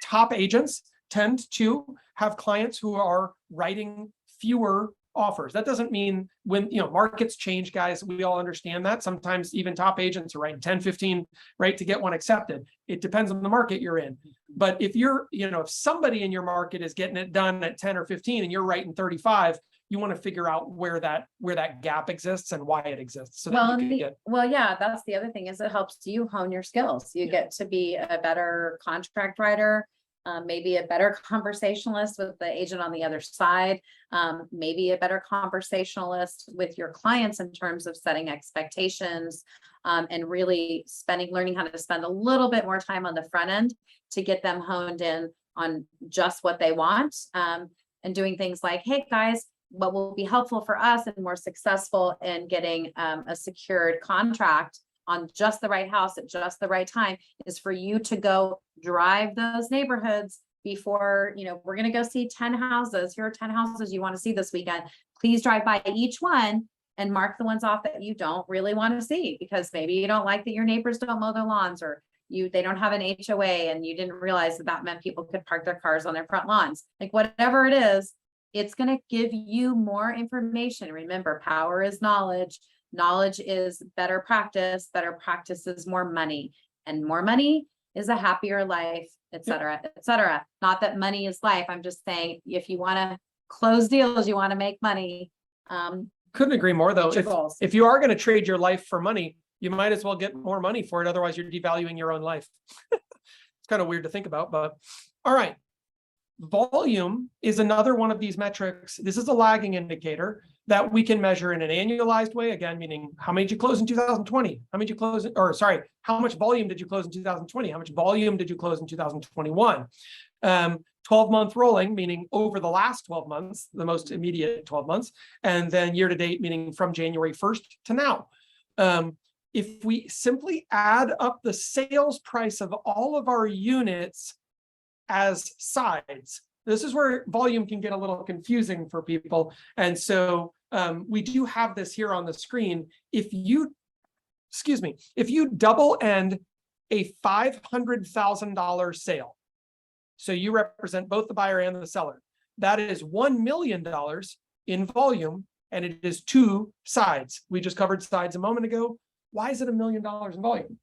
top agents tend to have clients who are writing fewer offers. That doesn't mean when, markets change, guys, we all understand that. Sometimes even top agents are writing 10, 15, right, to get one accepted. It depends on the market you're in. But if you're, if somebody in your market is getting it done at 10 or 15 and you're writing 35, you want to figure out where that gap exists and why it exists. So that's the other thing, is it helps you hone your skills. You get to be a better contract writer, maybe a better conversationalist with the agent on the other side, maybe a better conversationalist with your clients in terms of setting expectations, and really learning how to spend a little bit more time on the front end to get them honed in on just what they want, and doing things like, hey guys, what will be helpful for us and more successful in getting a secured contract on just the right house at just the right time is for you to go drive those neighborhoods before, we're going to go see 10 houses. Here are 10 houses you want to see this weekend. Please drive by each one and mark the ones off that you don't really want to see, because maybe you don't like that your neighbors don't mow their lawns, or they don't have an HOA and you didn't realize that meant people could park their cars on their front lawns. Like, whatever it is, it's going to give you more information. Remember, power is knowledge. Knowledge is better practice. Better practice is more money, and more money is a happier life, et cetera, et cetera. Not that money is life. I'm just saying, if you want to close deals, you want to make money. Couldn't agree more, though. If you are going to trade your life for money, you might as well get more money for it. Otherwise, you're devaluing your own life. It's kind of weird to think about, but all right. Volume is another one of these metrics. This is a lagging indicator. that we can measure in an annualized way, again, meaning how many did you close in 2020? How many did you close, how much volume did you close in 2020? How much volume did you close in 2021? 12-month rolling, meaning over the last 12 months, the most immediate 12 months, and then year to date, meaning from January 1st to now. If we simply add up the sales price of all of our units as sides, this is where volume can get a little confusing for people. And so we do have this here on the screen. If you double end a $500,000 sale, so you represent both the buyer and the seller, that is $1 million in volume, and it is two sides. We just covered sides a moment ago. Why is it $1 million in volume?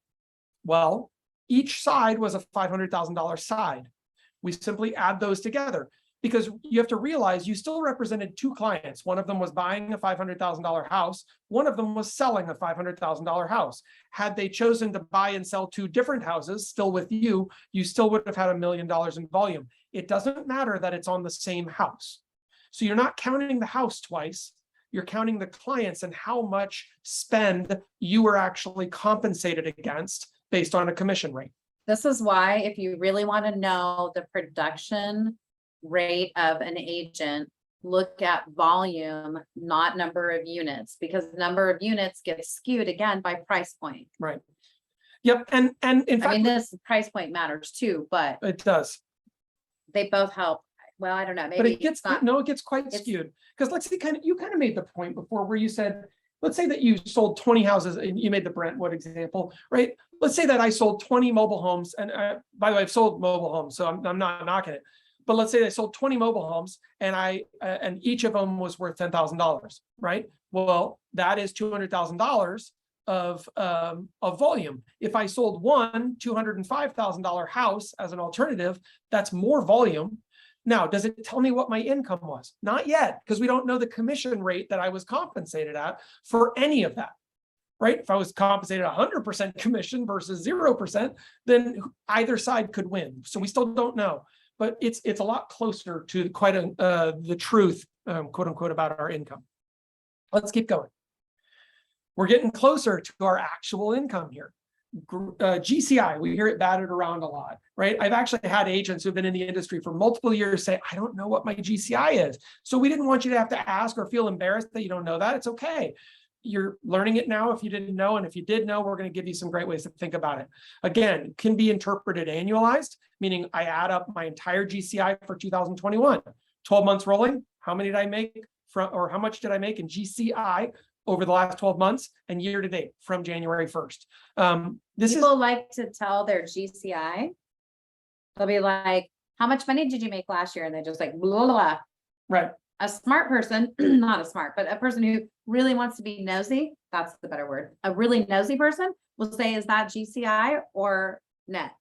Well, each side was a $500,000 side. We simply add those together because you have to realize you still represented two clients. One of them was buying a $500,000 house. One of them was selling a $500,000 house. Had they chosen to buy and sell two different houses still with you, you still would have had $1 million in volume. It doesn't matter that it's on the same house. So you're not counting the house twice. You're counting the clients and how much spend you were actually compensated against based on a commission rate. This is why, if you really want to know the production rate of an agent, look at volume, not number of units, because number of units gets skewed again by price point. Right. Yep. And in fact, this price point matters too, but it does. They both help. Well, I don't know. Maybe but it gets not, no, it gets quite skewed because let's see, you kind of made the point before where you said, let's say that you sold 20 houses and you made the Brentwood example, right? Let's say that I sold 20 mobile homes. And by the way, I've sold mobile homes, so I'm not knocking it. But let's say I sold 20 mobile homes and and each of them was worth $10,000, right? Well, that is $200,000 of volume. If I sold one $205,000 house as an alternative, that's more volume. Now, does it tell me what my income was? Not yet, because we don't know the commission rate that I was compensated at for any of that, right? If I was compensated 100% commission versus 0%, then either side could win. So we still don't know, but it's a lot closer to quite the truth, quote unquote, about our income. Let's keep going. We're getting closer to our actual income here. GCI, we hear it battered around a lot, right? I've actually had agents who've been in the industry for multiple years say, I don't know what my GCI is. So we didn't want you to have to ask or feel embarrassed that you don't know that. It's okay. You're learning it now if you didn't know. And if you did know, we're going to give you some great ways to think about it. Again, it can be interpreted annualized, meaning I add up my entire GCI for 2021, 12 months rolling. How many did I make or how much did I make in GCI over the last 12 months and year to date from January 1st. People like to tell their GCI. They'll be like, how much money did you make last year? And they just like, blah, blah, blah. Right. A smart person, not a smart, but a person who really wants to be nosy, that's the better word. A really nosy person will say, is that GCI or net?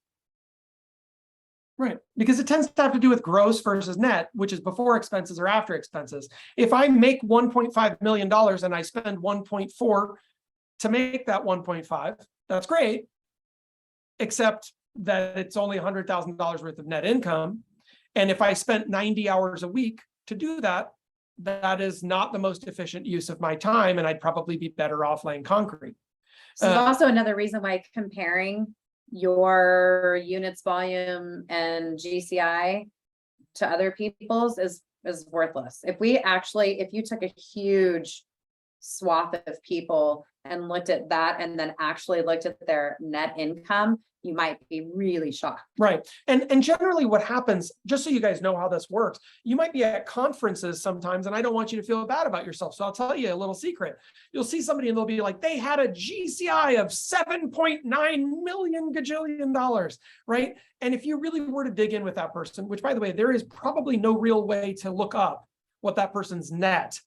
Right, because it tends to have to do with gross versus net, which is before expenses or after expenses. If I make $1.5 million and I spend 1.4 to make that 1.5, that's great, except that it's only $100,000 worth of net income. And if I spent 90 hours a week to do that, that is not the most efficient use of my time, and I'd probably be better off laying concrete. So also another reason why comparing your units volume and GCI to other people's is worthless. If you took a huge swath of people and looked at that and then actually looked at their net income, you might be really shocked. Right. And generally what happens, just so you guys know how this works, you might be at conferences sometimes, and I don't want you to feel bad about yourself. So I'll tell you a little secret. You'll see somebody and they'll be like, they had a GCI of 7.9 million gajillion dollars, right? And if you really were to dig in with that person, which by the way, there is probably no real way to look up what that person's net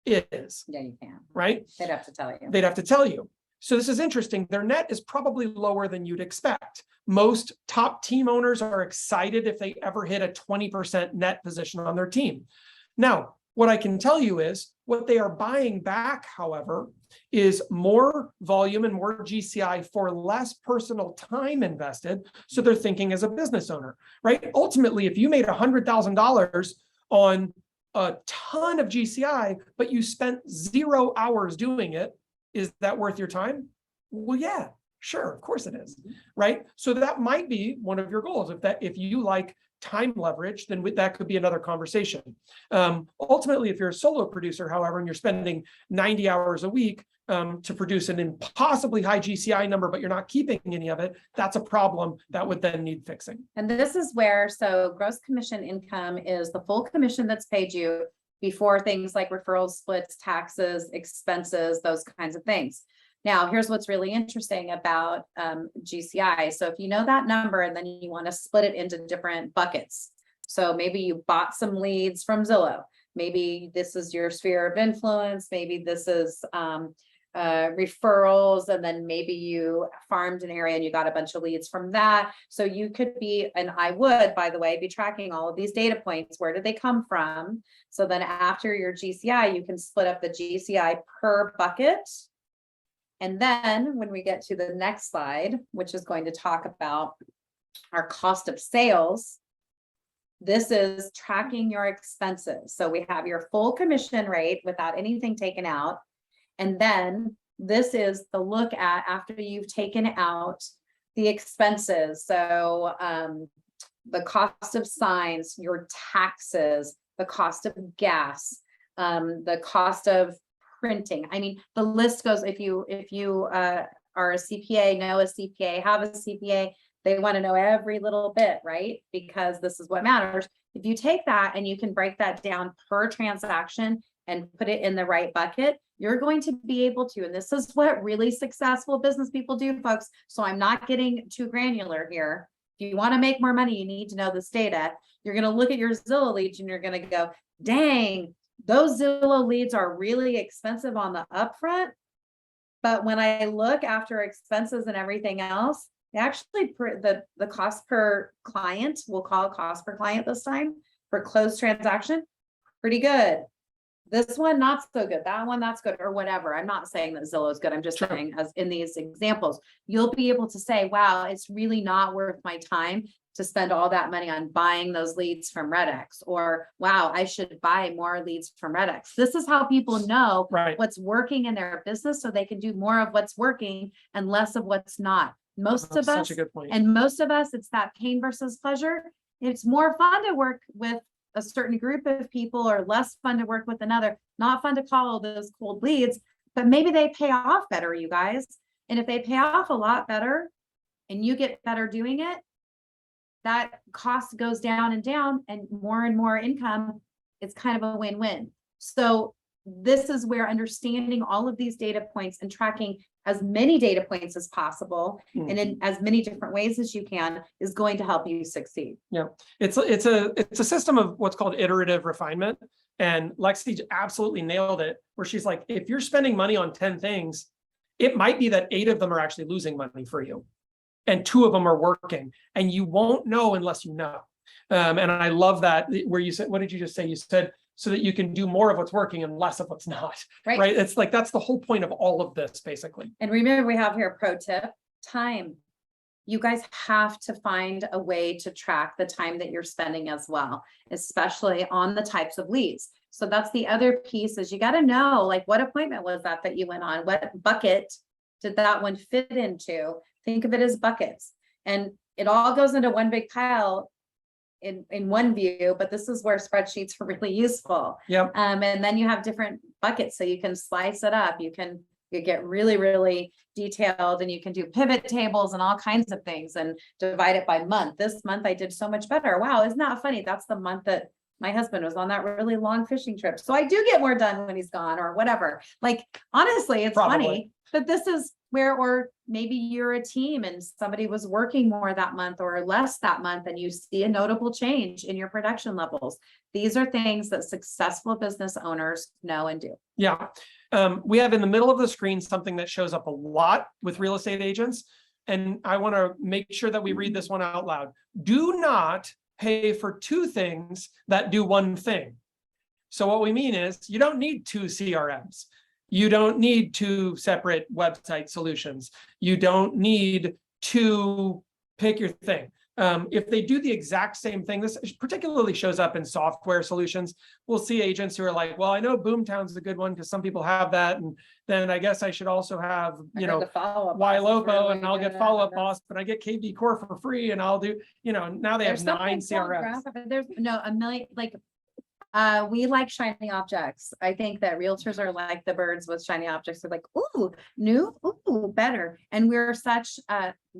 is. Yeah, you can. Right? They'd have to tell you. They'd have to tell you. So this is interesting. Their net is probably lower than you'd expect. Most top team owners are excited if they ever hit a 20% net position on their team. Now, what I can tell you is what they are buying back, however, is more volume and more GCI for less personal time invested. So they're thinking as a business owner, right? Ultimately, if you made $100,000 on a ton of GCI, but you spent 0 hours doing it. Is that worth your time? Well, yeah, sure, of course it is, right? So that might be one of your goals. If you like time leverage, then that could be another conversation. Ultimately, if you're a solo producer, however, and you're spending 90 hours a week to produce an impossibly high GCI number, but you're not keeping any of it, that's a problem that would then need fixing. And this is where, so gross commission income is the full commission that's paid you before things like referrals, splits, taxes, expenses, those kinds of things. Now, here's what's really interesting about GCI. So if you know that number and then you want to split it into different buckets. So maybe you bought some leads from Zillow. Maybe this is your sphere of influence. Maybe this is referrals, and then maybe you farmed an area and you got a bunch of leads from that. So you could be, and I would, by the way, be tracking all of these data points. Where did they come from? So then after your GCI, you can split up the GCI per bucket. And then when we get to the next slide, which is going to talk about our cost of sales, this is tracking your expenses. So we have your full commission rate without anything taken out. And then this is the look at after you've taken out the expenses. So the cost of signs, your taxes, the cost of gas, the cost of printing. I mean, the list goes, if you are a CPA, know a CPA, have a CPA, they want to know every little bit, right? Because this is what matters. If you take that and you can break that down per transaction and put it in the right bucket, you're going to be able to, and this is what really successful business people do, folks. So I'm not getting too granular here. If you want to make more money, you need to know this data. You're going to look at your Zillow leads and you're going to go, dang, those Zillow leads are really expensive on the upfront. But when I look after expenses and everything else, actually the cost per client, we'll call it cost per client this time for closed transaction, pretty good. This one, not so good. That one, that's good, or whatever. I'm not saying that Zillow is good. I'm just saying, as in these examples, you'll be able to say, wow, it's really not worth my time to spend all that money on buying those leads from Red-X, or wow, I should buy more leads from Red-X. This is how people know what's working in their business, so they can do more of what's working and less of what's not. Most of us, it's that pain versus pleasure. It's more fun to work with a certain group of people, or less fun to work with another. Not fun to call those cold leads, but maybe they pay off better, you guys. And if they pay off a lot better and you get better doing it, that cost goes down and more income. It's kind of a win-win. So this is where understanding all of these data points and tracking as many data points as possible and in as many different ways as you can is going to help you succeed. Yeah, it's a system of what's called iterative refinement. And Lexy absolutely nailed it, where she's like, if you're spending money on 10 things, it might be that 8 of them are actually losing money for you and 2 of them are working, and you won't know unless you know. And I love that, where you said, what did you just say? You said, so that you can do more of what's working and less of what's not, right? It's like, that's the whole point of all of this, basically. And remember, we have here a pro tip, time. You guys have to find a way to track the time that you're spending as well, especially on the types of leads. So that's the other piece, is you got to know, like, what appointment was that you went on? What bucket did that one fit into? Think of it as buckets. And it all goes into one big pile in one view, but this is where spreadsheets are really useful. And then you have different buckets, so you can slice it up. You get really, really detailed, and you can do pivot tables and all kinds of things and divide it by month. This month I did so much better. Wow, isn't that funny? That's the month that my husband was on that really long fishing trip. So I do get more done when he's gone, or whatever. Like, honestly, it's funny, but this is where, or maybe you're a team and somebody was working more that month or less that month, and you see a notable change in your production levels. These are things that successful business owners know and do. Yeah. We have in the middle of the screen something that shows up a lot with real estate agents, and I want to make sure that we read this one out loud. Do not pay for 2 things that do one thing. So what we mean is, you don't need 2 CRMs. You don't need 2 separate website solutions. You don't need to pick your thing. If they do the exact same thing, this particularly shows up in software solutions. We'll see agents who are like, well, I know Boomtown's a good one because some people have that. And then I guess I should also have, you know, Ylopo, and I'll get follow-up boss, but I get KV Core for free, and I'll do, you know, now they have 9 CRMs. There's no, a million, like, we like shiny objects. I think that realtors are like the birds with shiny objects. They're like, ooh, new, ooh, better. And we're such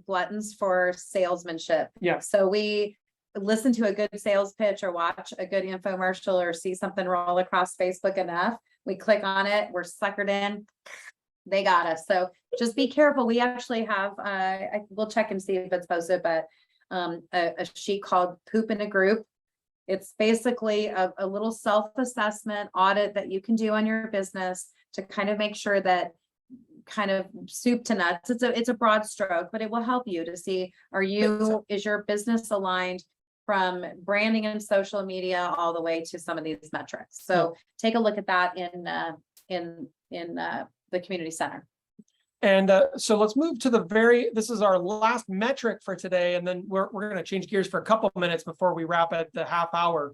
gluttons for salesmanship. Yeah. So we listen to a good sales pitch or watch a good infomercial or see something roll across Facebook enough. We click on it, we're suckered in. They got us. So just be careful. We actually have, we'll check and see if it's posted, but a sheet called Poop in a Group. It's basically a little self-assessment audit that you can do on your business to kind of make sure that, kind of soup to nuts. It's a broad stroke, but it will help you to see, is your business aligned from branding and social media all the way to some of these metrics. So take a look at that in the community center. And so let's move to this is our last metric for today. And then we're going to change gears for a couple of minutes before we wrap at the half hour.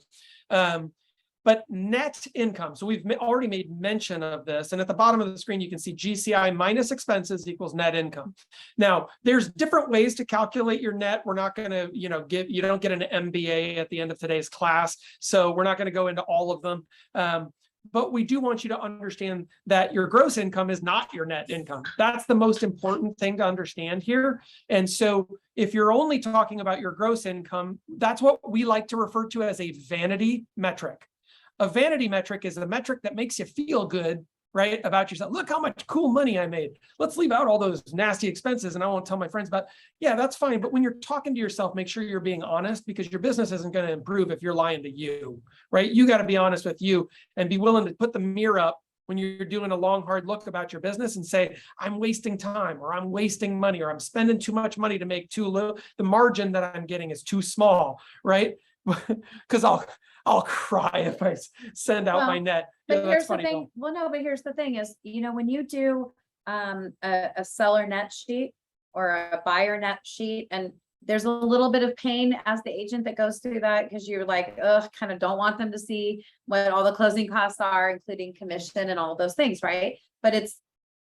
But net income. So we've already made mention of this. And at the bottom of the screen, you can see GCI minus expenses equals net income. Now, there's different ways to calculate your net. We're not going to, you don't get an MBA at the end of today's class. So we're not going to go into all of them. But we do want you to understand that your gross income is not your net income. That's the most important thing to understand here. And so if you're only talking about your gross income, that's what we like to refer to as a vanity metric. A vanity metric is a metric that makes you feel good, right, about yourself. Look how much cool money I made. Let's leave out all those nasty expenses and I won't tell my friends about, yeah, that's fine. But when you're talking to yourself, make sure you're being honest, because your business isn't going to improve if you're lying to you, right? You got to be honest with you and be willing to put the mirror up when you're doing a long, hard look about your business and say, I'm wasting time, or I'm wasting money, or I'm spending too much money to make too little. The margin that I'm getting is too small, right? Because I'll cry if I send out my net. But here's the thing. Well, no, but here's the thing is, when you do a seller net sheet or a buyer net sheet, and there's a little bit of pain as the agent that goes through that, because you're like, kind of don't want them to see what all the closing costs are, including commission and all those things, right? But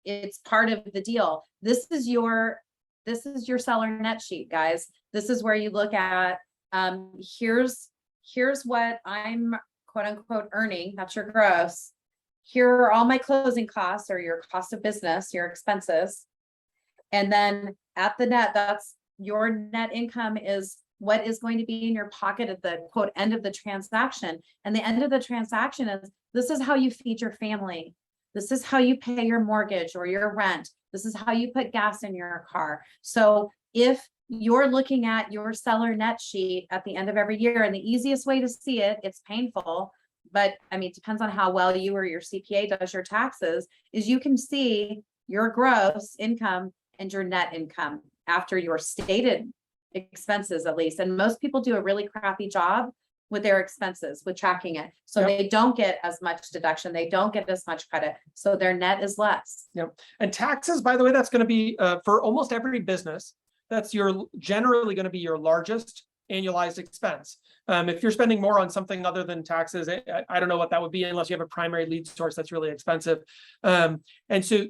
it's part of the deal. This is your seller net sheet, guys. This is where you look at, here's what I'm quote unquote earning, that's your gross. Here are all my closing costs, or your cost of business, your expenses. And then at the net, that's your net income, is what is going to be in your pocket at the quote end of the transaction. And the end of the transaction is, this is how you feed your family. This is how you pay your mortgage or your rent. This is how you put gas in your car. So if you're looking at your seller net sheet at the end of every year, and the easiest way to see it, it's painful, but I mean, it depends on how well you or your CPA does your taxes, is you can see your gross income and your net income after your stated expenses, at least. And most people do a really crappy job with their expenses, with tracking it. So they don't get as much deduction. They don't get as much credit. So their net is less. Yep. And taxes, by the way, that's going to be for almost every business. That's generally going to be your largest annualized expense. If you're spending more on something other than taxes, I don't know what that would be, unless you have a primary lead source that's really expensive. And so,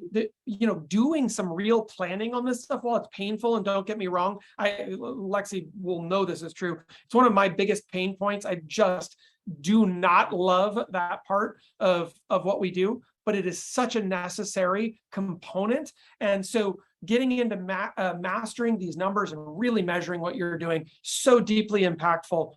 doing some real planning on this stuff, while it's painful, and don't get me wrong, Lexy will know this is true. It's one of my biggest pain points. I just do not love that part of what we do, but it is such a necessary component. And so getting into mastering these numbers and really measuring what you're doing, so deeply impactful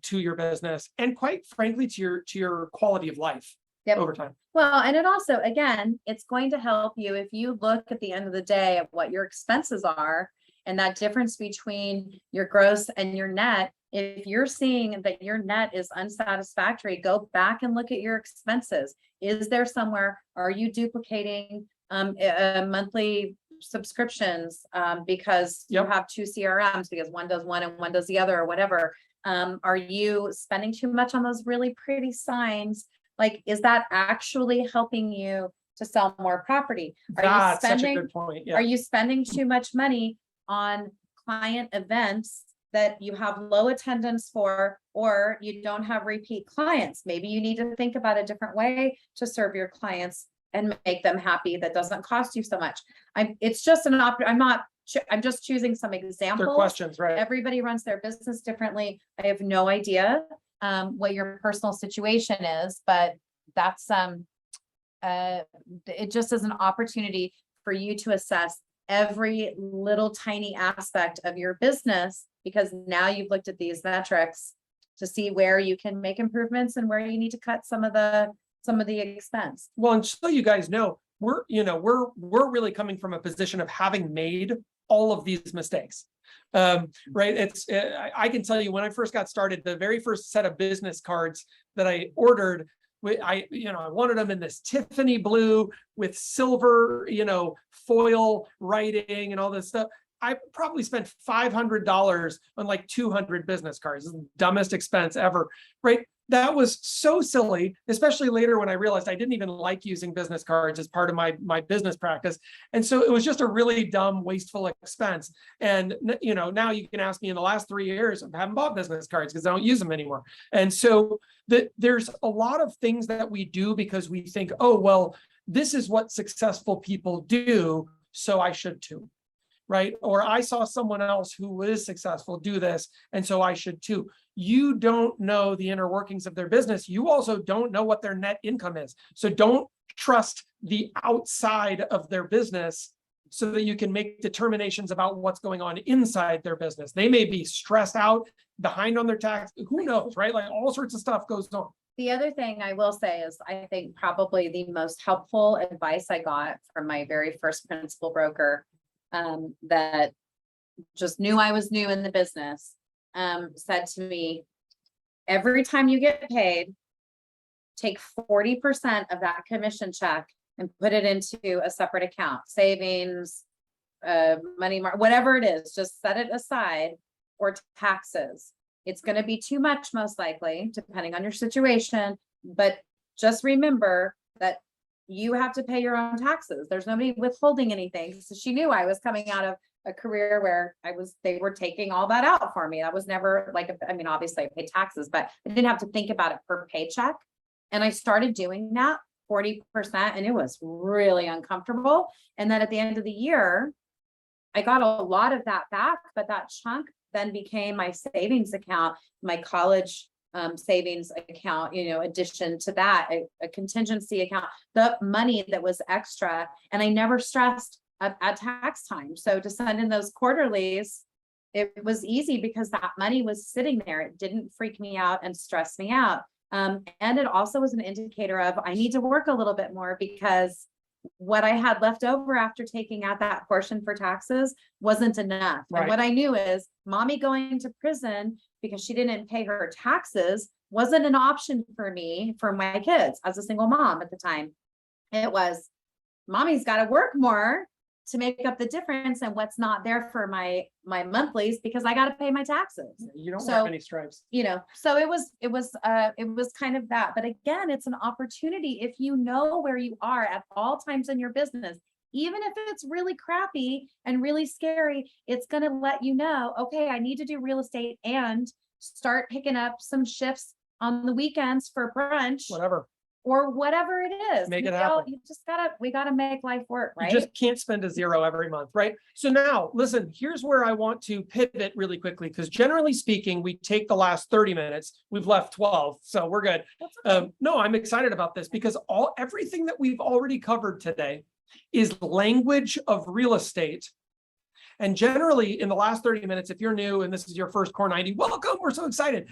to your business, and quite frankly, to your quality of life over time. Well, and it also, again, it's going to help you if you look at the end of the day at what your expenses are, and that difference between your gross and your net. If you're seeing that your net is unsatisfactory, go back and look at your expenses. Is there somewhere, are you duplicating monthly subscriptions because you have 2 CRMs, because one does one and one does the other, or whatever? Are you spending too much on those really pretty signs? Like, is that actually helping you to sell more property? That's such a good point. Yeah. Are you spending too much money on client events that you have low attendance for, or you don't have repeat clients. Maybe you need to think about a different way to serve your clients and make them happy. That doesn't cost you so much. It's just I'm just choosing some They're examples. questions, right? Everybody runs their business differently. I have no idea what your personal situation is, but that's it just is an opportunity for you to assess every little tiny aspect of your business, because now you've looked at these metrics to see where you can make improvements and where you need to cut some of the expense. Well, and so you guys know, we're really coming from a position of having made all of these mistakes. Right. I can tell you, when I first got started, the very first set of business cards that I ordered, I wanted them in this Tiffany blue with silver, foil writing and all this stuff. I probably spent $500 on like 200 business cards. This is the dumbest expense ever, right? That was so silly, especially later when I realized I didn't even like using business cards as part of my business practice. And so it was just a really dumb, wasteful expense. And, now you can ask me, in the last 3 years, I haven't bought business cards because I don't use them anymore. And so there's a lot of things that we do because we think, oh, well, this is what successful people do, so I should too. Right? Or I saw someone else who is successful do this, and so I should too. You don't know the inner workings of their business. You also don't know what their net income is. So don't trust the outside of their business so that you can make determinations about what's going on inside their business. They may be stressed out, behind on their tax. Who knows, right? Like all sorts of stuff goes on. The other thing I will say is, I think probably the most helpful advice I got from my very first principal broker, that just knew I was new in the business, said to me, every time you get paid, take 40% of that commission check and put it into a separate account, savings, money market, whatever it is, just set it aside, or taxes. It's going to be too much, most likely, depending on your situation, but just remember that you have to pay your own taxes. There's nobody withholding anything. So she knew I was coming out of a career where they were taking all that out for me. That was never like, obviously I paid taxes, but I didn't have to think about it per paycheck. And I started doing that 40%, and it was really uncomfortable. And then at the end of the year, I got a lot of that back, but that chunk then became my savings account, my college savings account, addition to that, a contingency account, the money that was extra. And I never stressed at tax time. So to send in those quarterlies, it was easy because that money was sitting there. It didn't freak me out and stress me out. And it also was an indicator of, I need to work a little bit more, because what I had left over after taking out that portion for taxes wasn't enough. Right. And what I knew is, mommy going to prison because she didn't pay her taxes wasn't an option for me, for my kids, as a single mom at the time. It was, mommy's got to work more to make up the difference and what's not there for my monthlies, because I got to pay my taxes. You don't have any stripes. So it was kind of that. But again, it's an opportunity. If you know where you are at all times in your business, even if it's really crappy and really scary, it's going to let you know, okay, I need to do real estate and start picking up some shifts on the weekends for brunch, whatever it is. Make it happen. We gotta make life work, right? You just can't spend a zero every month, right? So now, listen, here's where I want to pivot really quickly, because generally speaking, we take the last 30 minutes. We've left 12, so we're good. No, I'm excited about this, because everything that we've already covered today is language of real estate. And generally, in the last 30 minutes, if you're new and this is your first CORE90, welcome, we're so excited.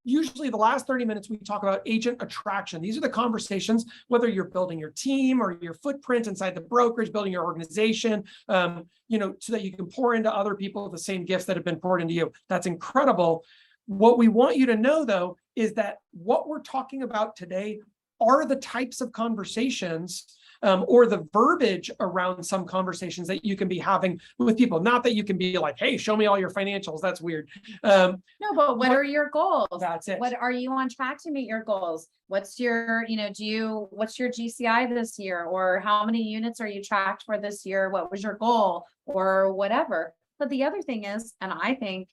Usually the last 30 minutes, we talk about agent attraction. These are the conversations, whether you're building your team or your footprint inside the brokerage, building your organization, so that you can pour into other people the same gifts that have been poured into you. That's incredible. What we want you to know, though, is that what we're talking about today are the types of conversations or the verbiage around some conversations that you can be having with people. Not that you can be like, hey, show me all your financials. That's weird. No, but what are your goals? That's it. What are you on track to meet your goals? What's your, what's your GCI this year? Or how many units are you tracked for this year? What was your goal or whatever? But the other thing is, and I think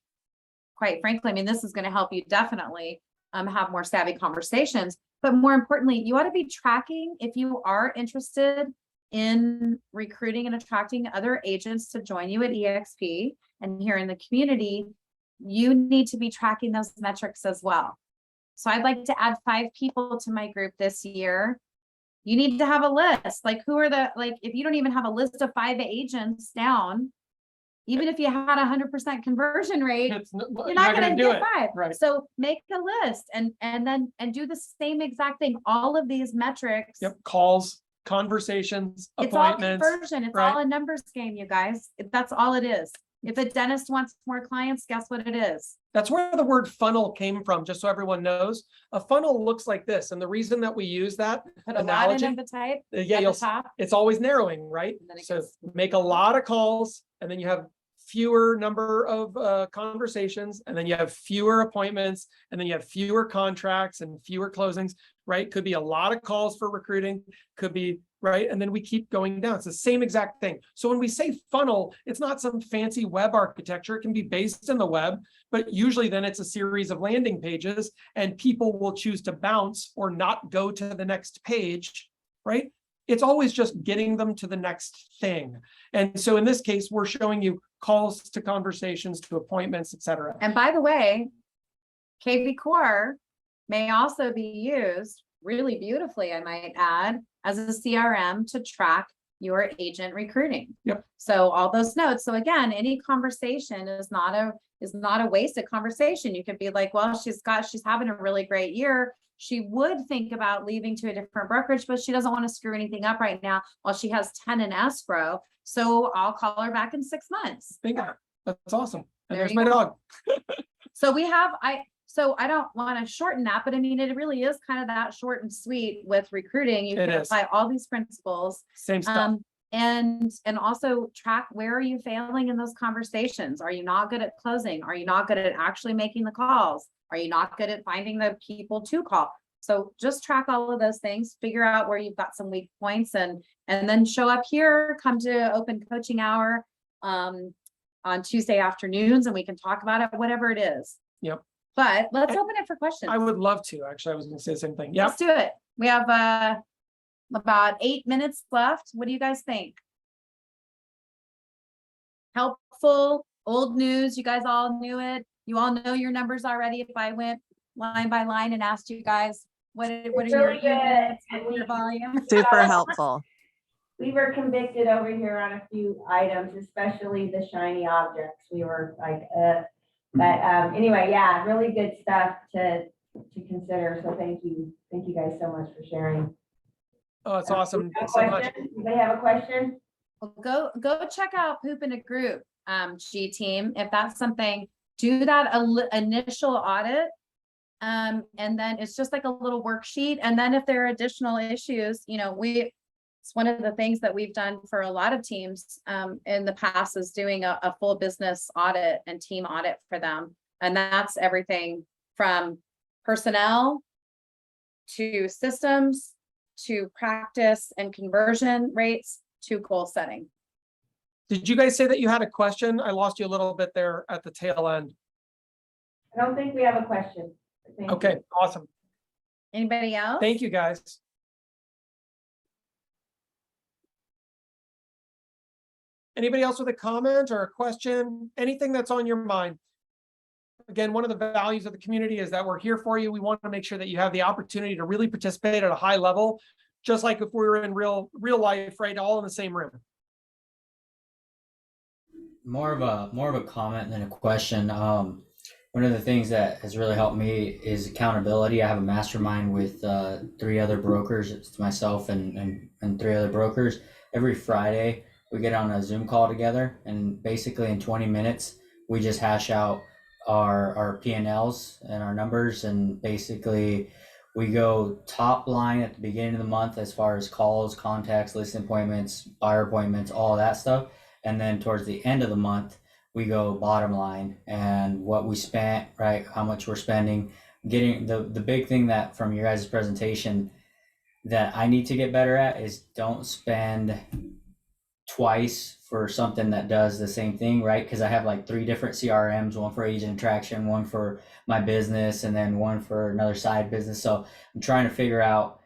quite frankly, I mean, this is going to help you definitely have more savvy conversations, but more importantly, you ought to be tracking if you are interested in recruiting and attracting other agents to join you at EXP and here in the community, you need to be tracking those metrics as well. So I'd like to add 5 people to my group this year. You need to have a list. Like, who are if you don't even have a list of 5 agents down, even if you had 100% conversion rate, you're not going to get 5. Right. So make a list and do the same exact thing. All of these metrics. Yep. Calls, conversations, It's all appointments. conversion. It's all a numbers game, you guys. That's all it is. If a dentist wants more clients, guess what it is? That's where the word funnel came from, just so everyone knows. A funnel looks like this. And the reason that we use that Put analogy, a lot in the type yeah, at the top. it's always narrowing, right? So make a lot of calls, and then you have fewer number of conversations, and then you have fewer appointments, and then you have fewer contracts and fewer closings, right? Could be a lot of calls for recruiting, could be, right? And then we keep going down. It's the same exact thing. So when we say funnel, it's not some fancy web architecture. It can be based in the web, but usually then it's a series of landing pages, and people will choose to bounce or not go to the next page, right? It's always just getting them to the next thing. And so in this case, we're showing you calls to conversations to appointments, etc. And by the way, KV Core may also be used really beautifully, I might add, as a CRM to track your agent recruiting. Yep. So all those notes. So again, any conversation is not a wasted conversation. You could be like, well, she's having a really great year. She would think about leaving to a different brokerage, but she doesn't want to screw anything up right now while she has 10 in escrow. So I'll call her back in 6 months. Bingo. That's awesome. And There there's you my go. dog. So I don't want to shorten that, but I mean, it really is kind of that short and sweet with recruiting. You It can is. apply all these principles. Same stuff. And also track, where are you failing in those conversations? Are you not good at closing? Are you not good at actually making the calls? Are you not good at finding the people to call? So just track all of those things, figure out where you've got some weak points, and then show up here, come to open coaching hour on Tuesday afternoons, and we can talk about it, whatever it is. Yep. But let's open it for questions. I would love to, actually. I was going to say the same thing. Yep. Let's do it. We have about 8 minutes left. What do you guys think? Helpful, old news. You guys all knew it. You all know your numbers already. If I went line by line and asked you guys, what are your units, what's your volume? Super helpful. We were convicted over here on a few items, especially the shiny objects. We were like, but anyway, yeah, really good stuff to consider. So thank you guys so much for sharing. Oh, it's awesome. Do you have a Thanks so much. question? Anybody have a question? Well, go check out Poop in a Group, G Team. If that's something, do that initial audit. And then it's just like a little worksheet. And then if there are additional issues, it's one of the things that we've done for a lot of teams in the past is doing a full business audit and team audit for them. And that's everything from personnel to systems to practice and conversion rates to goal setting. Did you guys say that you had a question? I lost you a little bit there at the tail end. I don't think we have a question. Thank Okay, you. awesome. Anybody else? Thank you, guys. Anybody else with a comment or a question? Anything that's on your mind? Again, one of the values of the community is that we're here for you. We want to make sure that you have the opportunity to really participate at a high level, just like if we were in real life, right? All in the same room. More of a comment than a question. One of the things that has really helped me is accountability. I have a mastermind with 3 other brokers. It's myself and 3 other brokers. Every Friday, we get on a Zoom call together, and basically in 20 minutes, we just hash out our P&Ls and our numbers, and basically we go top line at the beginning of the month as far as calls, contacts, listing appointments, buyer appointments, all that stuff. And then towards the end of the month, we go bottom line and what we spent, right? How much we're spending. Getting the big thing that from your guys' presentation that I need to get better at is don't spend twice for something that does the same thing, right? Because I have like 3 different CRMs, one for agent attraction, one for my business, and then one for another side business. So I'm trying to figure out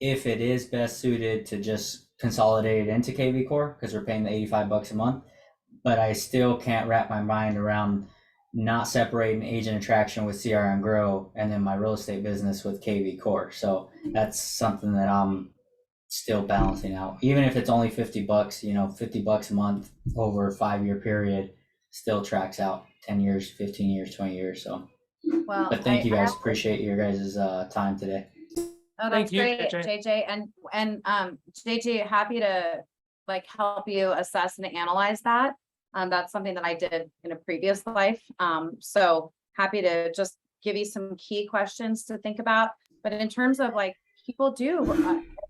if it is best suited to just consolidate it into KV Core because we're paying the $85 a month. But I still can't wrap my mind around not separating agent attraction with CRM Grow and then my real estate business with KV Core. So that's something that I'm still balancing out. Even if it's only $50, $50 a month over a 5-year period, still tracks out 10 years, 15 years, 20 years. So, Well, but thank you guys. I- Appreciate your guys' time today. Oh, Thank that's you, great, JJ. JJ. And JJ, happy to like help you assess and analyze that. That's something that I did in a previous life. So happy to just give you some key questions to think about. But in terms of like people do,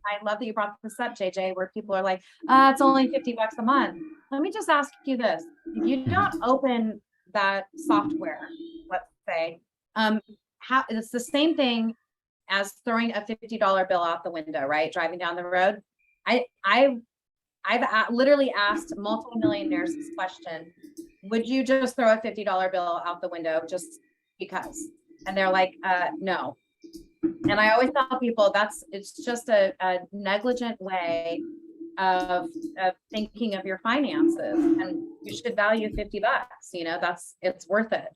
I love that you brought this up, JJ, where people are like, it's only $50 a month. Let me just ask you this. If you don't open that software, let's say, how it's the same thing as throwing a $50 bill out the window, right? Driving down the road. I've literally asked multiple millionaires this question. Would you just throw a $50 bill out the window just because? And they're like, no. And I always tell people it's just a negligent way of thinking of your finances, and you should value $50. It's worth it.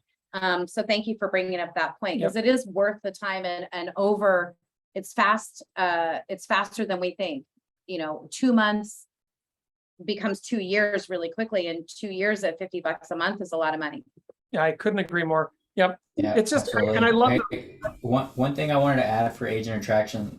So thank you for bringing up that point, because it is worth the time and over. It's faster than we think. 2 months becomes 2 years really quickly, and 2 years at $50 a month is a lot of money. Yeah, I couldn't agree more. Yep. Yeah, It's just, absolutely. and I love one thing I wanted to add for agent attraction,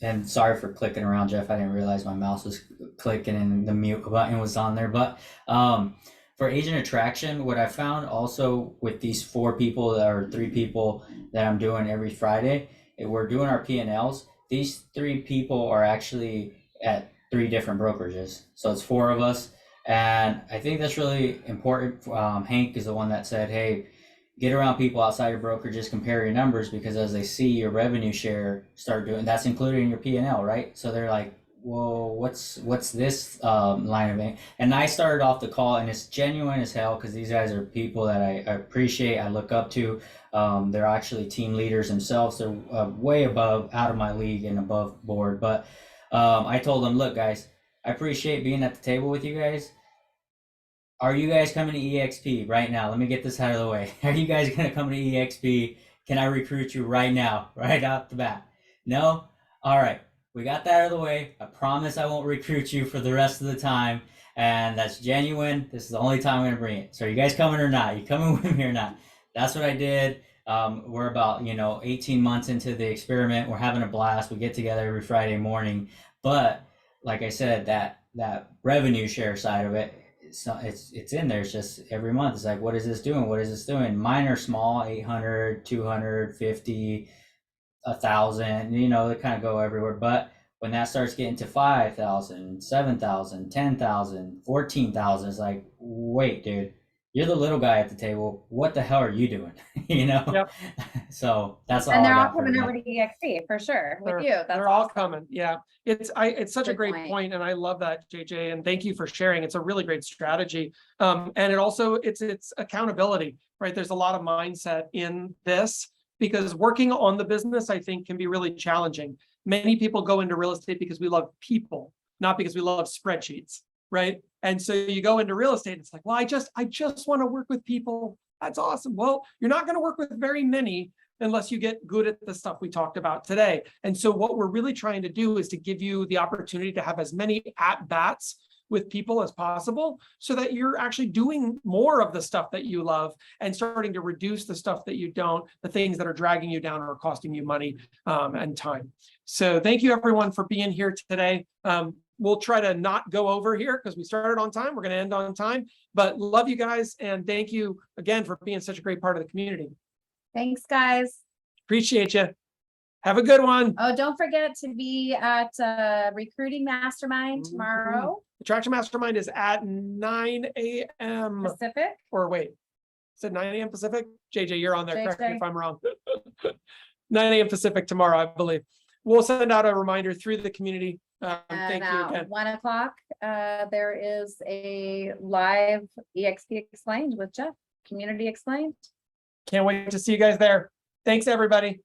and sorry for clicking around, Jeff. I didn't realize my mouse was clicking and the mute button was on there. But for agent attraction, what I found also with these 4 people or 3 people that I'm doing every Friday, we're doing our P&Ls. These 3 people are actually at 3 different brokerages. So it's 4 of us. And I think that's really important. Hank is the one that said, hey, get around people outside your brokerages, compare your numbers, because as they see your revenue share start doing, that's included in your P&L, right? So they're like, whoa, what's this line of it? And I started off the call, and it's genuine as hell, because these guys are people that I appreciate, I look up to. They're actually team leaders themselves. They're way out of my league and above board. But I told them, look, guys, I appreciate being at the table with you guys. Are you guys coming to EXP right now? Let me get this out of the way. Are you guys going to come to EXP? Can I recruit you right now, right off the bat? No? All right. We got that out of the way. I promise I won't recruit you for the rest of the time. And that's genuine. This is the only time I'm going to bring it. So are you guys coming or not? You coming with me or not? That's what I did. We're about, 18 months into the experiment. We're having a blast. We get together every Friday morning. But like I said, that revenue share side of it, it's in there. It's just every month. It's like, what is this doing? What is this doing? Mine are small, 800, 250, 1,000, they kind of go everywhere. But when that starts getting to 5,000, 7,000, 10,000, 14,000, it's like, wait, dude, you're the little guy at the table. What the hell are you doing? Yep. So that's all. And they're I all got for coming today. over to EXP for sure with you. That's they're all awesome. coming. Yeah. It's such a Good great point, and I love that, JJ, and thank you for sharing. It's a really great strategy. And it also, it's accountability, right? There's a lot of mindset in this, because working on the business, I think, can be really challenging. Many people go into real estate because we love people, not because we love spreadsheets, right? And so you go into real estate, it's like, well, I just want to work with people. That's awesome. Well, you're not going to work with very many unless you get good at the stuff we talked about today. And so what we're really trying to do is to give you the opportunity to have as many at-bats with people as possible, so that you're actually doing more of the stuff that you love and starting to reduce the stuff that you don't, the things that are dragging you down or costing you money and time. So thank you everyone for being here today. We'll try to not go over here because we started on time. We're going to end on time, but love you guys. And thank you again for being such a great part of the community. Thanks, guys. Appreciate you. Have a good one. Oh, don't forget to be at Recruiting Mastermind tomorrow. Attraction Mastermind is at 9 a.m. Pacific. Or wait, is it 9 a.m. Pacific? JJ, you're on there. Correct me JJ. if I'm wrong. 9 a.m. Pacific tomorrow, I believe. We'll send out a reminder through the community And Thank you at again. 1 o'clock, there is a live EXP Explained with Jeff, Community Explained. Can't wait to see you guys there. Thanks, everybody.